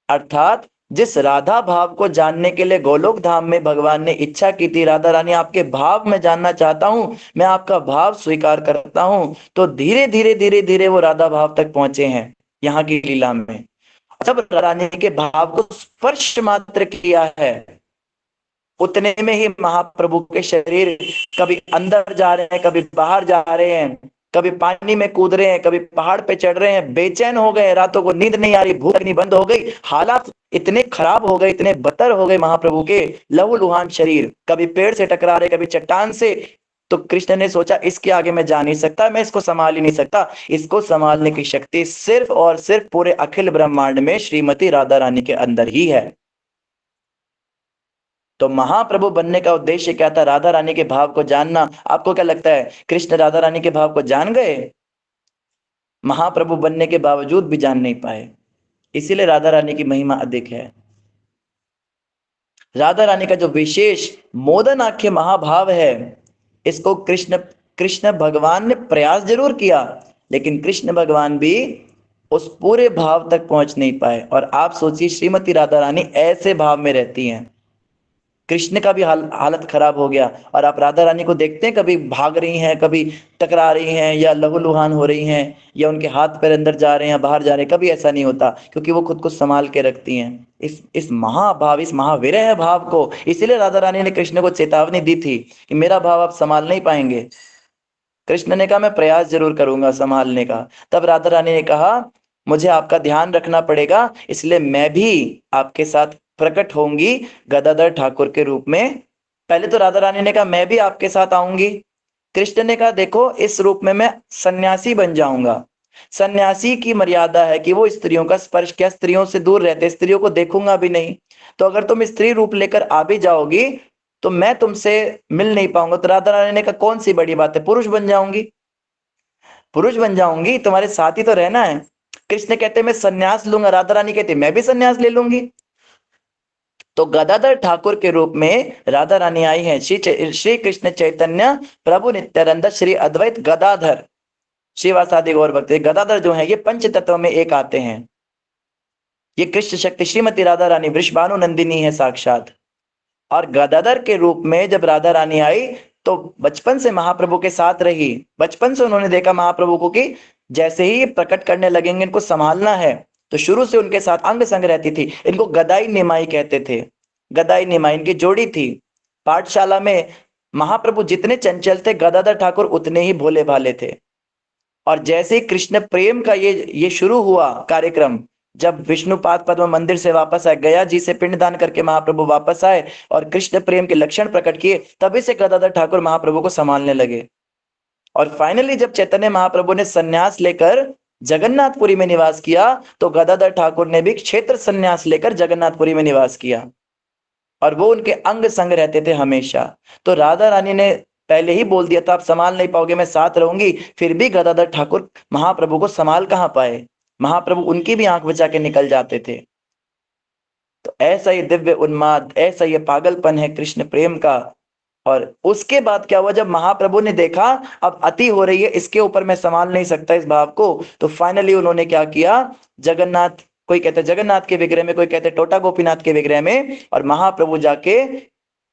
अर्थात जिस राधा भाव को जानने के लिए गोलोक धाम में भगवान ने इच्छा की थी, राधा रानी आपके भाव में जानना चाहता हूं, मैं आपका भाव स्वीकार करता हूं, तो धीरे धीरे वो राधा भाव तक पहुंचे हैं यहाँ की लीला में। जब रानी के भाव को स्पर्श मात्र किया है, उतने में ही महाप्रभु के शरीर कभी अंदर जा रहे हैं, कभी बाहर जा रहे हैं, कभी पानी में कूद रहे हैं, कभी पहाड़ पे चढ़ रहे हैं, बेचैन हो गए, रातों को नींद नहीं आ रही, भूख नहीं बंद हो गई, हालात इतने खराब हो गए, इतने बदतर हो गए महाप्रभु के लहूलुहान शरीर, कभी पेड़ से टकरा रहे, कभी चट्टान से। तो कृष्ण ने सोचा इसके आगे मैं जा नहीं सकता, मैं इसको संभाल ही नहीं सकता। इसको संभालने की शक्ति सिर्फ और सिर्फ पूरे अखिल ब्रह्मांड में श्रीमती राधा रानी के अंदर ही है। तो महाप्रभु बनने का उद्देश्य क्या था? राधा रानी के भाव को जानना। आपको क्या लगता है कृष्ण राधा रानी के भाव को जान गए? महाप्रभु बनने के बावजूद भी जान नहीं पाए। इसीलिए राधा रानी की महिमा अधिक है। राधा रानी का जो विशेष मोदन आख्य महाभाव है, इसको कृष्ण भगवान ने प्रयास जरूर किया, लेकिन कृष्ण भगवान भी उस पूरे भाव तक पहुंच नहीं पाए। और आप सोचिए श्रीमती राधा रानी ऐसे भाव में रहती हैं, कृष्ण का भी हालत खराब हो गया। और आप राधा रानी को देखते हैं, कभी भाग रही हैं, कभी टकरा रही हैं, या लहूलुहान हो रही हैं, या उनके हाथ पैर अंदर जा रहे हैं, बाहर जा रहे हैं, कभी ऐसा नहीं होता, क्योंकि वो खुद को संभाल के रखती हैं इस महाभाव, इस महाविरह भाव को। इसीलिए राधा रानी ने कृष्ण को चेतावनी दी थी कि मेरा भाव आप संभाल नहीं पाएंगे। कृष्ण ने कहा मैं प्रयास जरूर करूंगा संभालने का। तब राधा रानी ने कहा मुझे आपका ध्यान रखना पड़ेगा, इसलिए मैं भी आपके साथ प्रकट होंगी गदाधर ठाकुर के रूप में। पहले तो राधा रानी ने कहा मैं भी आपके साथ आऊंगी। कृष्ण ने कहा देखो इस रूप में मैं सन्यासी बन जाऊंगा। सन्यासी की मर्यादा है कि वो स्त्रियों का स्पर्श, क्या स्त्रियों से दूर रहते, स्त्रियों को देखूंगा भी नहीं। तो अगर तुम स्त्री रूप लेकर आ भी जाओगी तो मैं तुमसे मिल नहीं पाऊंगा। तो राधा रानी ने कहा कौन सी बड़ी बात है, पुरुष बन जाऊंगी, पुरुष बन जाऊंगी, तुम्हारे साथ ही तो रहना है। कृष्ण कहते मैं सन्यास लूंगा, राधा रानी कहती मैं भी सन्यास ले लूंगी। तो गदाधर ठाकुर के रूप में राधा रानी आई हैं। श्री कृष्ण चैतन्य प्रभु नित्यानंद श्री अद्वैत गदाधर श्रीवासादि गौर भक्त। गदाधर जो है ये पंच तत्व में एक आते हैं। ये कृष्ण शक्ति श्रीमती राधा रानी वृषभानु नंदिनी है साक्षात। और गदाधर के रूप में जब राधा रानी आई तो बचपन से महाप्रभु के साथ रही। बचपन से उन्होंने देखा महाप्रभु को कि जैसे ही प्रकट करने लगेंगे इनको संभालना है, तो शुरू से उनके साथ अंग संग रहती थी। इनको गदाई निमाई कहते थे। गदाई निमाई इनकी जोड़ी थी। पाठशाला में महाप्रभु जितने चंचल थे गदाधर ठाकुर उतने ही भोले भाले थे। और जैसे ही कृष्ण प्रेम का ये शुरू हुआ कार्यक्रम, जब विष्णुपाद पद्म मंदिर से वापस आए, गया जी से पिंडदान करके महाप्रभु वापस आए और कृष्ण प्रेम के लक्षण प्रकट किए, तभी से गदाधर ठाकुर महाप्रभु को संभालने लगे। और फाइनली जब चैतन्य महाप्रभु ने सन्यास लेकर जगन्नाथपुरी में निवास किया तो गदाधर ठाकुर ने भी क्षेत्र सन्यास लेकर जगन्नाथपुरी में निवास किया और वो उनके अंग संग रहते थे हमेशा। तो राधा रानी ने पहले ही बोल दिया था आप संभाल नहीं पाओगे, मैं साथ रहूंगी। फिर भी गदाधर ठाकुर महाप्रभु को संभाल कहां पाए, महाप्रभु उनकी भी आंख बचा के निकल जाते थे। तो ऐसा ये दिव्य उन्माद, ऐसा ये पागलपन है कृष्ण प्रेम का। और उसके बाद क्या हुआ, जब महाप्रभु ने देखा अब अति हो रही है, इसके ऊपर मैं संभाल नहीं सकता इस भाव को, तो फाइनली उन्होंने क्या किया, जगन्नाथ, कोई कहते जगन्नाथ के विग्रह में, कोई कहते टोटा गोपीनाथ के विग्रह में, और महाप्रभु जाके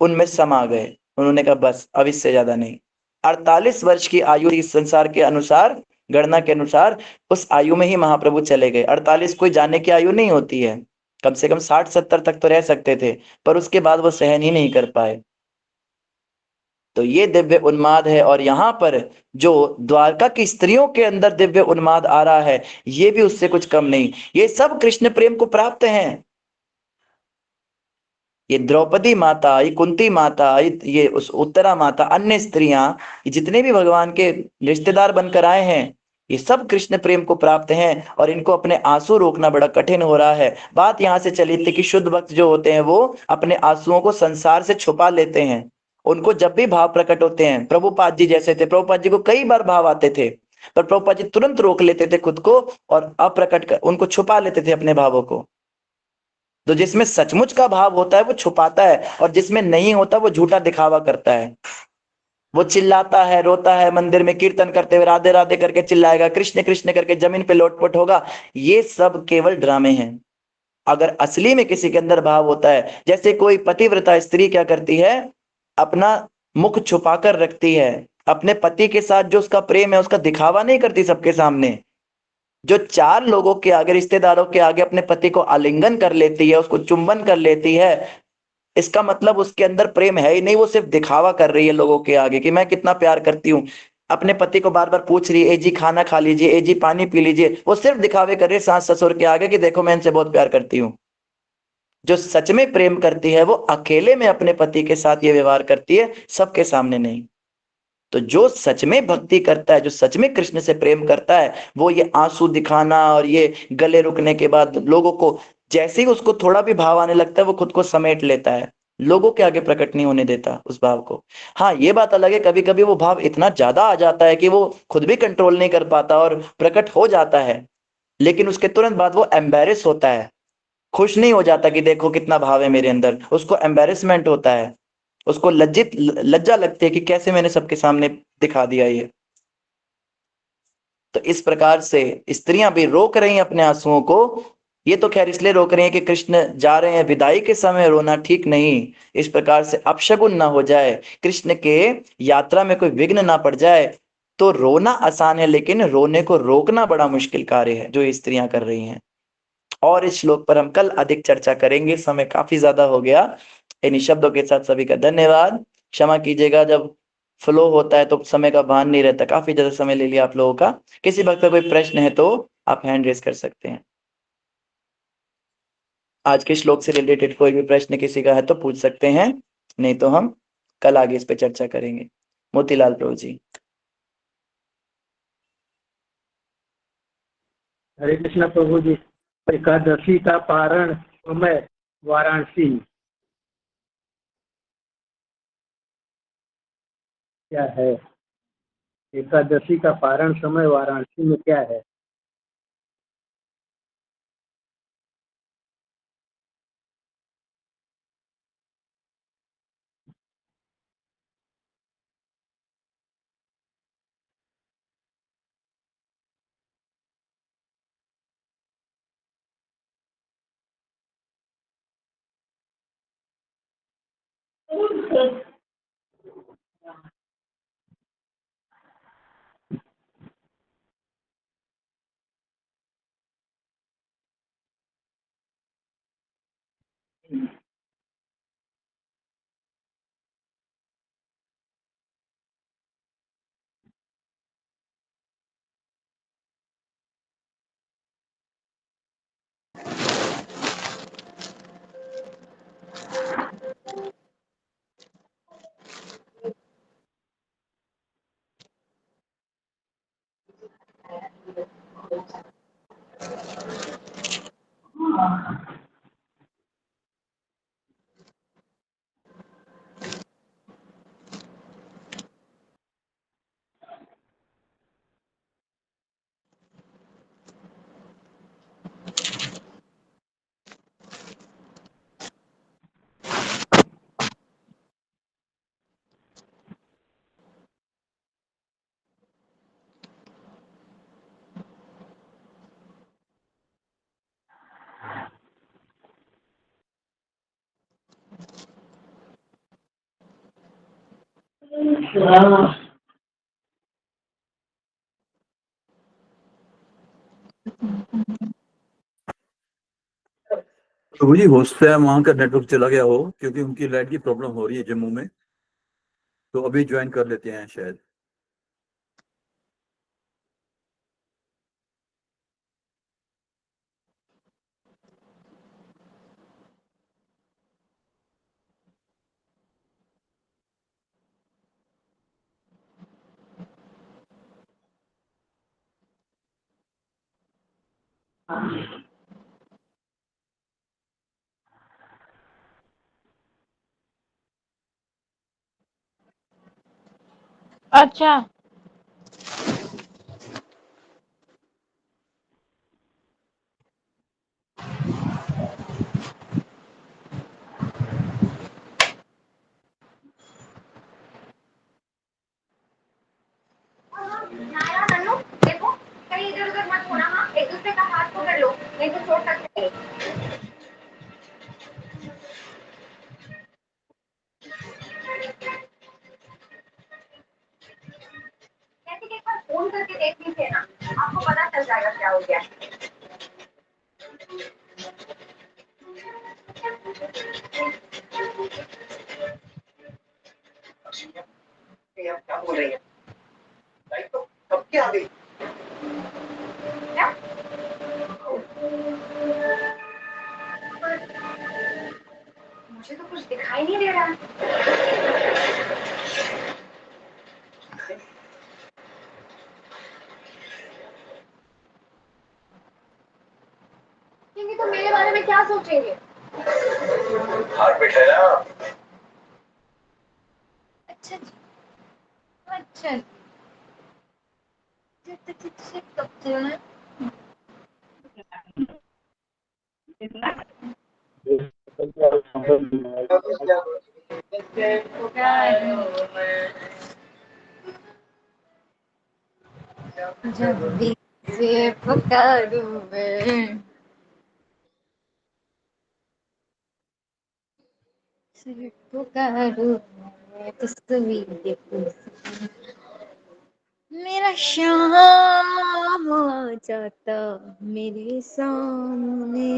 उनमें समा गए। उन्होंने कहा बस अब इससे ज्यादा नहीं। 48 वर्ष की आयु इस संसार के अनुसार, गणना के अनुसार, उस आयु में ही महाप्रभु चले गए। 48 कोई जाने की आयु नहीं होती है, कम से कम 60-70 तक तो रह सकते थे, पर उसके बाद वो सहन ही नहीं कर पाए। तो ये दिव्य उन्माद है। और यहाँ पर जो द्वारका की स्त्रियों के अंदर दिव्य उन्माद आ रहा है, ये भी उससे कुछ कम नहीं। ये सब कृष्ण प्रेम को प्राप्त हैं। ये द्रौपदी माता, ये कुंती माता, ये उस उत्तरा माता, अन्य स्त्रियां, ये जितने भी भगवान के रिश्तेदार बनकर आए हैं, ये सब कृष्ण प्रेम को प्राप्त हैं। और इनको अपने आंसू रोकना बड़ा कठिन हो रहा है। बात यहाँ से चली थी कि शुद्ध भक्त जो होते हैं वो अपने आंसुओं को संसार से छुपा लेते हैं। उनको जब भी भाव प्रकट होते हैं, प्रभुपाद जी जैसे थे, प्रभुपाद जी को कई बार भाव आते थे, पर प्रभुपाद जी तुरंत रोक लेते थे खुद को और अप्रकट कर, उनको छुपा लेते थे अपने भावों को। तो जिसमें सचमुच का भाव होता है वो छुपाता है, और जिसमें नहीं होता वो झूठा दिखावा करता है। वो चिल्लाता है, रोता है, मंदिर में कीर्तन करते हुए राधे राधे करके चिल्लाएगा, कृष्ण कृष्ण करके जमीन पे लोटपोट होगा। ये सब केवल ड्रामे हैं। अगर असली में किसी के अंदर भाव होता है, जैसे कोई पतिव्रता स्त्री क्या करती है, अपना मुख छुपाकर रखती है, अपने पति के साथ जो उसका प्रेम है उसका दिखावा नहीं करती सबके सामने। जो 4 लोगों के आगे, रिश्तेदारों के आगे अपने पति को आलिंगन कर लेती है, उसको चुंबन कर लेती है, इसका मतलब उसके अंदर प्रेम है ही नहीं, वो सिर्फ दिखावा कर रही है लोगों के आगे कि मैं कितना प्यार करती हूँ। अपने पति को बार बार पूछ रही है, ए जी खाना खा लीजिए, ए जी पानी पी लीजिए। वो सिर्फ दिखावे कर रही है सास ससुर के आगे कि देखो मैं इनसे बहुत प्यार करती हूँ। जो सच में प्रेम करती है वो अकेले में अपने पति के साथ ये व्यवहार करती है, सबके सामने नहीं। तो जो सच में भक्ति करता है, जो सच में कृष्ण से प्रेम करता है, वो ये आंसू दिखाना और ये गले रुकने के बाद लोगों को, जैसे ही उसको थोड़ा भी भाव आने लगता है वो खुद को समेट लेता है, लोगों के आगे प्रकट नहीं होने देता उस भाव को। हाँ, ये बात अलग है, कभी कभी वो भाव इतना ज्यादा आ जाता है कि वो खुद भी कंट्रोल नहीं कर पाता और प्रकट हो जाता है, लेकिन उसके तुरंत बाद वो एम्बेरस होता है, खुश नहीं हो जाता कि देखो कितना भाव है मेरे अंदर। उसको एम्बेरसमेंट होता है, उसको लज्जा लगती है कि कैसे मैंने सबके सामने दिखा दिया ये। तो इस प्रकार से स्त्रियां भी रोक रही हैं अपने आंसुओं को। ये तो खैर इसलिए रोक रही हैं कि कृष्ण जा रहे हैं, विदाई के समय रोना ठीक नहीं, इस प्रकार से अपशगुन ना हो जाए, कृष्ण के यात्रा में कोई विघ्न ना पड़ जाए। तो रोना आसान है, लेकिन रोने को रोकना बड़ा मुश्किल कार्य है जो ये स्त्रियां कर रही हैं। और इस श्लोक पर हम कल अधिक चर्चा करेंगे, समय काफी ज्यादा हो गया। इन्हीं शब्दों के साथ सभी का धन्यवाद। क्षमा कीजिएगा जब फ्लो होता है तो समय का भान नहीं रहता। काफी ज्यादा समय ले लिया आप लोगों का। किसी वक्त का कोई प्रश्न है तो आप हैंड रेज कर सकते हैं। आज के श्लोक से रिलेटेड कोई भी प्रश्न किसी का है तो पूछ सकते हैं, नहीं तो हम कल आगे इस पे चर्चा करेंगे। मोतीलाल प्रभु जी। हरे कृष्णा प्रभु जी। एकादशी का पारण समय वाराणसी क्या है? एकादशी का पारण समय वाराणसी में क्या है? प्रभु जी हो सकता है वहां का नेटवर्क चला गया हो, क्योंकि उनकी लाइट की प्रॉब्लम हो रही है जम्मू में, तो अभी ज्वाइन कर लेते हैं शायद। अच्छा। देखो कहीं इधर उधर मत होना। हाँ, एक दूसरे का हाथ पकड़ लो, नहीं तो चोट लग जाएगी। कैसे एक बार फोन करके देख लीजिए ना, आपको पता चल जाएगा क्या हो गया। ये अब क्या बोल रही है? लाइट तो कब की आ गई? क्या? मुझे तो कुछ दिखाई नहीं दे रहा है। क्योंकि तुम मेरे बारे में क्या सोचेंगे? हाथ में ठहरा। अच्छा जी, अच्छा जी। से कब चलना है? जब भी से पुकारूं मैं, सिर्फ पुकारूं मैं, तस्वीर देखूं, मेरा शाम आ जाता मेरे सामने।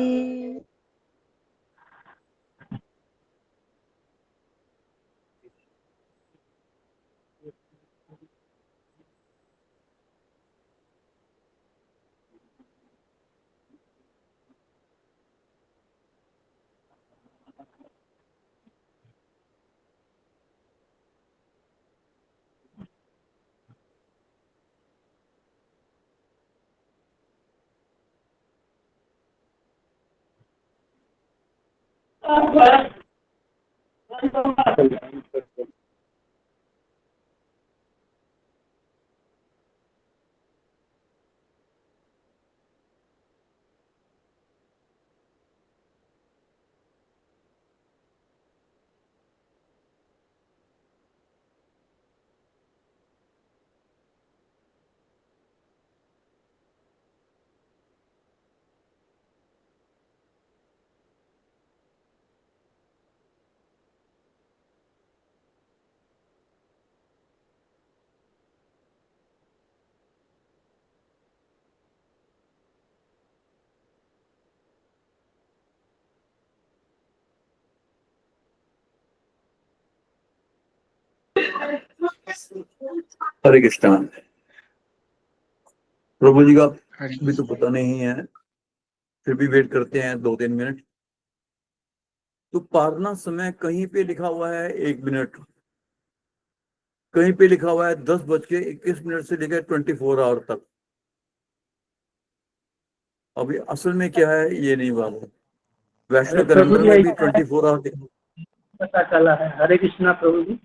हरे कृष्णा। प्रभु जी का हरे भी तो पता नहीं है, फिर भी वेट करते हैं 2-3 मिनट। तो पारना समय कहीं पे लिखा हुआ है 1 मिनट, कहीं पे लिखा हुआ है 10:21 से लेकर 24 आवर तक। अभी असल में क्या है ये नहीं मालूम। वैष्णव प्रभु कैलेंडर जी में भी ऐसा है, 24 आवर पता चला है। हरे कृष्णा प्रभु जी,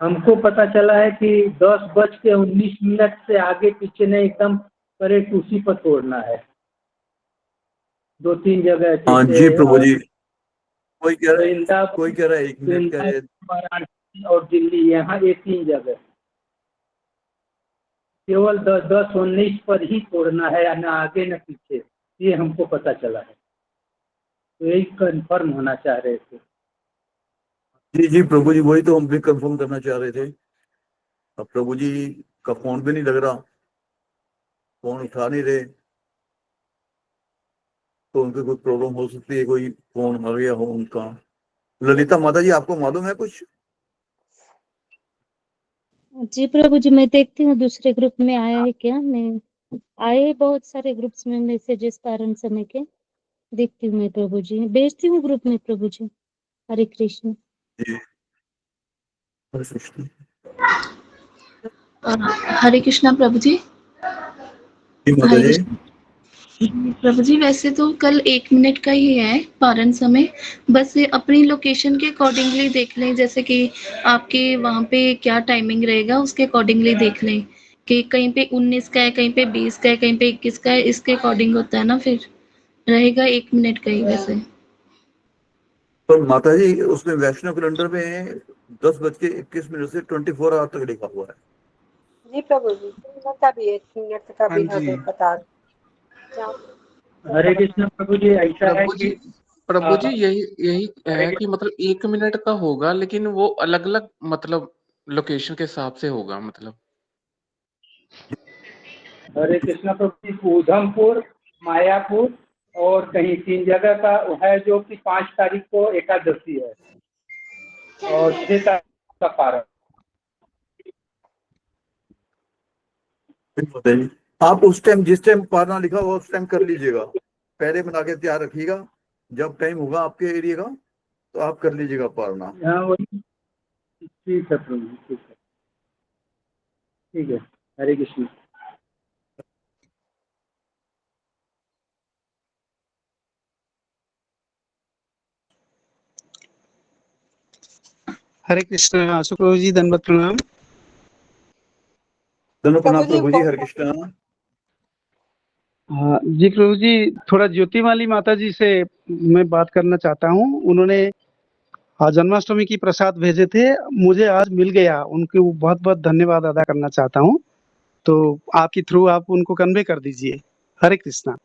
हमको पता चला है कि 10:19 से आगे पीछे नहीं, एकदम करेक्ट उसी पर तोड़ना है। 2-3 जगह हाँ जैसे जी प्रभु जी। कोई कह रहा है वृंदावन, 1 मिनट का है। वाराणसी और दिल्ली, यहाँ ये 3 जगह केवल 10-19 पर ही तोड़ना है, न आगे न पीछे। ये हमको पता चला है, तो यही कंफर्म होना चाह रहे थे। जी जी प्रभु जी, वही तो हम भी कंफर्म करना चाह रहे थे। अब प्रभु जी का फोन भी नहीं लग रहा, फोन उठा नहीं रहे, तो उनकी कोई प्रॉब्लम हो सकती है, कोई फोन मर गया हो उनका। ललिता माता जी, आपको मालूम है कुछ? जी प्रभु जी, मैं देखती हूँ दूसरे ग्रुप में आया है क्या। मैं आए बहुत सारे ग्रुप्स में मैसेजेस पारण समय के, देखती हूँ मैं प्रभु जी, भेजती हूँ ग्रुप में प्रभु जी। हरे कृष्ण। जी हरे कृष्ण। हरे कृष्णा प्रभु जी। जी माता हरे जी। कृष्ण प्रभु जी, वैसे तो कल 1 मिनट का ही है पारण समय, बस ये अपनी लोकेशन के अकॉर्डिंगली देख लें, जैसे कि आपके वहाँ पे क्या टाइमिंग रहेगा उसके अकॉर्डिंगली देख लें कि कहीं पे 19 का है, कहीं पे 20 का है, कहीं पे 21 का है, इसके अकॉर्डिंग होता है ना, फिर रहेगा 1 मिनट का ही वैसे। पर माता जी उसमें वैष्णव कैलेंडर में 10:21 से 24 आवर तक लिखा हुआ है। जी प्रभु जी, 3 मिनट का भी है, 3 मिनट का हाँ भी जी। है, बता हरे कृष्ण प्रभु जी, ऐसा है कि प्रभु जी यही यही है कि मतलब 1 मिनट का होगा, लेकिन वो अलग अलग मतलब लोकेशन के हिसाब से होगा मतलब। हरे कृष्णा प्रभु जी, उधमपुर, मायापुर और कहीं 3 जगह का है, जो कि 5 तारीख को एकादशी है और 6 तारीख का पारण। माता जी, आप उस टाइम जिस टाइम पारना लिखा हुआ उस टाइम कर लीजिएगा, पहले बना के तैयार रखिएगा। जब टाइम होगा आपके एरिया का तो आप कर लीजिएगा पारना। हाँ वही, ठीक है प्रभु जी, ठीक है, ठीक है। हरे कृष्ण। हरे कृष्ण सुप्रभु जी, दंडवत प्रणाम। धन्य प्रणाम प्रभु जी। हरे कृष्ण। हाँ जी प्रभु जी, थोड़ा ज्योति वाली माता जी से मैं बात करना चाहता हूँ। उन्होंने जन्माष्टमी की प्रसाद भेजे थे, मुझे आज मिल गया। उनको बहुत बहुत धन्यवाद अदा करना चाहता हूँ, तो आपके थ्रू आप उनको कन्वे कर दीजिए। हरे कृष्णा।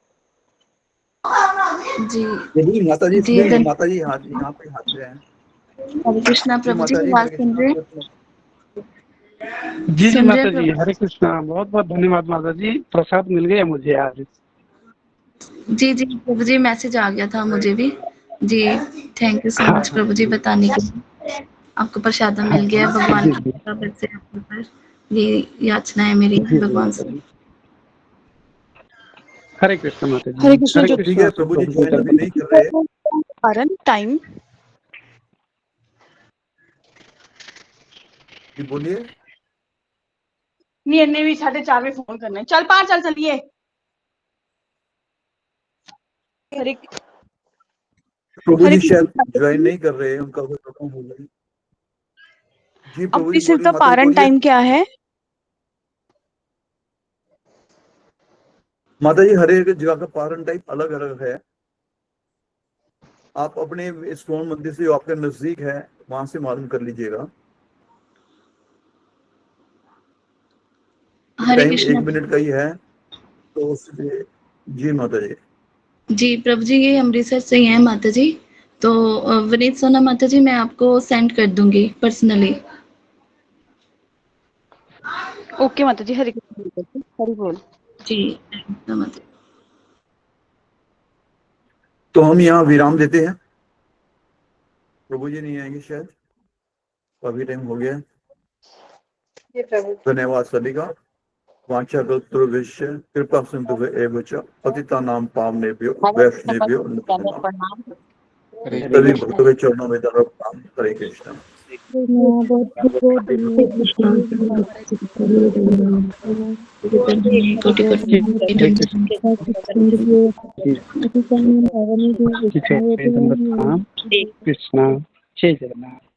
जी यही माता जी, जी इसमें माता जी हाथ यहाँ पे हाथ पे हैं। हरे कृष्णा जी प्रभु जी, माता जी, आवाज हरे सुन रहे कृष्ण। जी जी सुन रहे माता जी, प्रभु हरे कृष्णा। बहुत बहुत धन्यवाद माता जी, प्रसाद मिल गया मुझे आज। जी जी प्रभु जी, मैसेज आ गया था मुझे भी जी। थैंक यू सो हाँ मच हाँ प्रभु जी बताने के लिए। आपको प्रसाद हाँ मिल गया है, भगवान जी की जी कृपा से आपके ऊपर, ये याचना है मेरी जी जी भगवान माता से। जी। हरे कृष्ण माता जी। हरे कृष्ण। हरे जो तो ठीक है कृष्ण प्रभु जी, सुप्रभु जी, ज्वाइन अभी नहीं कर रहे। कारण टाइम जी बोलिए। नहीं इन्हें भी 4:30 में फोन करना है। चल पार चल चलिए। हरे प्रभु हरे जी शायद कृष्ण ज्वाइन नहीं कर रहे हैं, उनका कोई प्रॉब्लम होगा। जी प्रभु जी अमृतसर बोलिए, का माता जी पारण बोलिए। टाइम क्या है? माता जी हर एक जगह का पारण टाइप अलग अलग है। आप अपने इस्कॉन मंदिर से जो आपके नजदीक है वहां से मालूम कर लीजिएगा। हरे टाइम कृष्णा 1 मिनट का ही है, तो उससे जी माता जी। जी प्रभु जी, ये अमृतसर से ही है माता जी। तो विनीत सोना माता जी, मैं आपको सेंड कर दूंगी पर्सनली। ओके माता जी, हरे कृष्ण माता जी, हरि बोल। जी माता जी। तो हम यहाँ विराम देते हैं। प्रभु जी नहीं आएंगे शायद, अभी टाइम हो गया। धन्यवाद सभी का। वाचा कल्पतरुभ्यश्च कृपा सिंधु एव च पतितानां पावनेभ्यो वैष्णवेभ्यो नमो नमः। प्रणाम। हरे सभी कृष्ण। भक्तों के चरणों में दंडवत प्रणाम। हरे कृष्ण। बहुत बहुत धन्यवाद। कोटि कोटि हरे कृष्ण। अभी दंडवत प्रणाम। कृष्णा जय जगन्नाथ।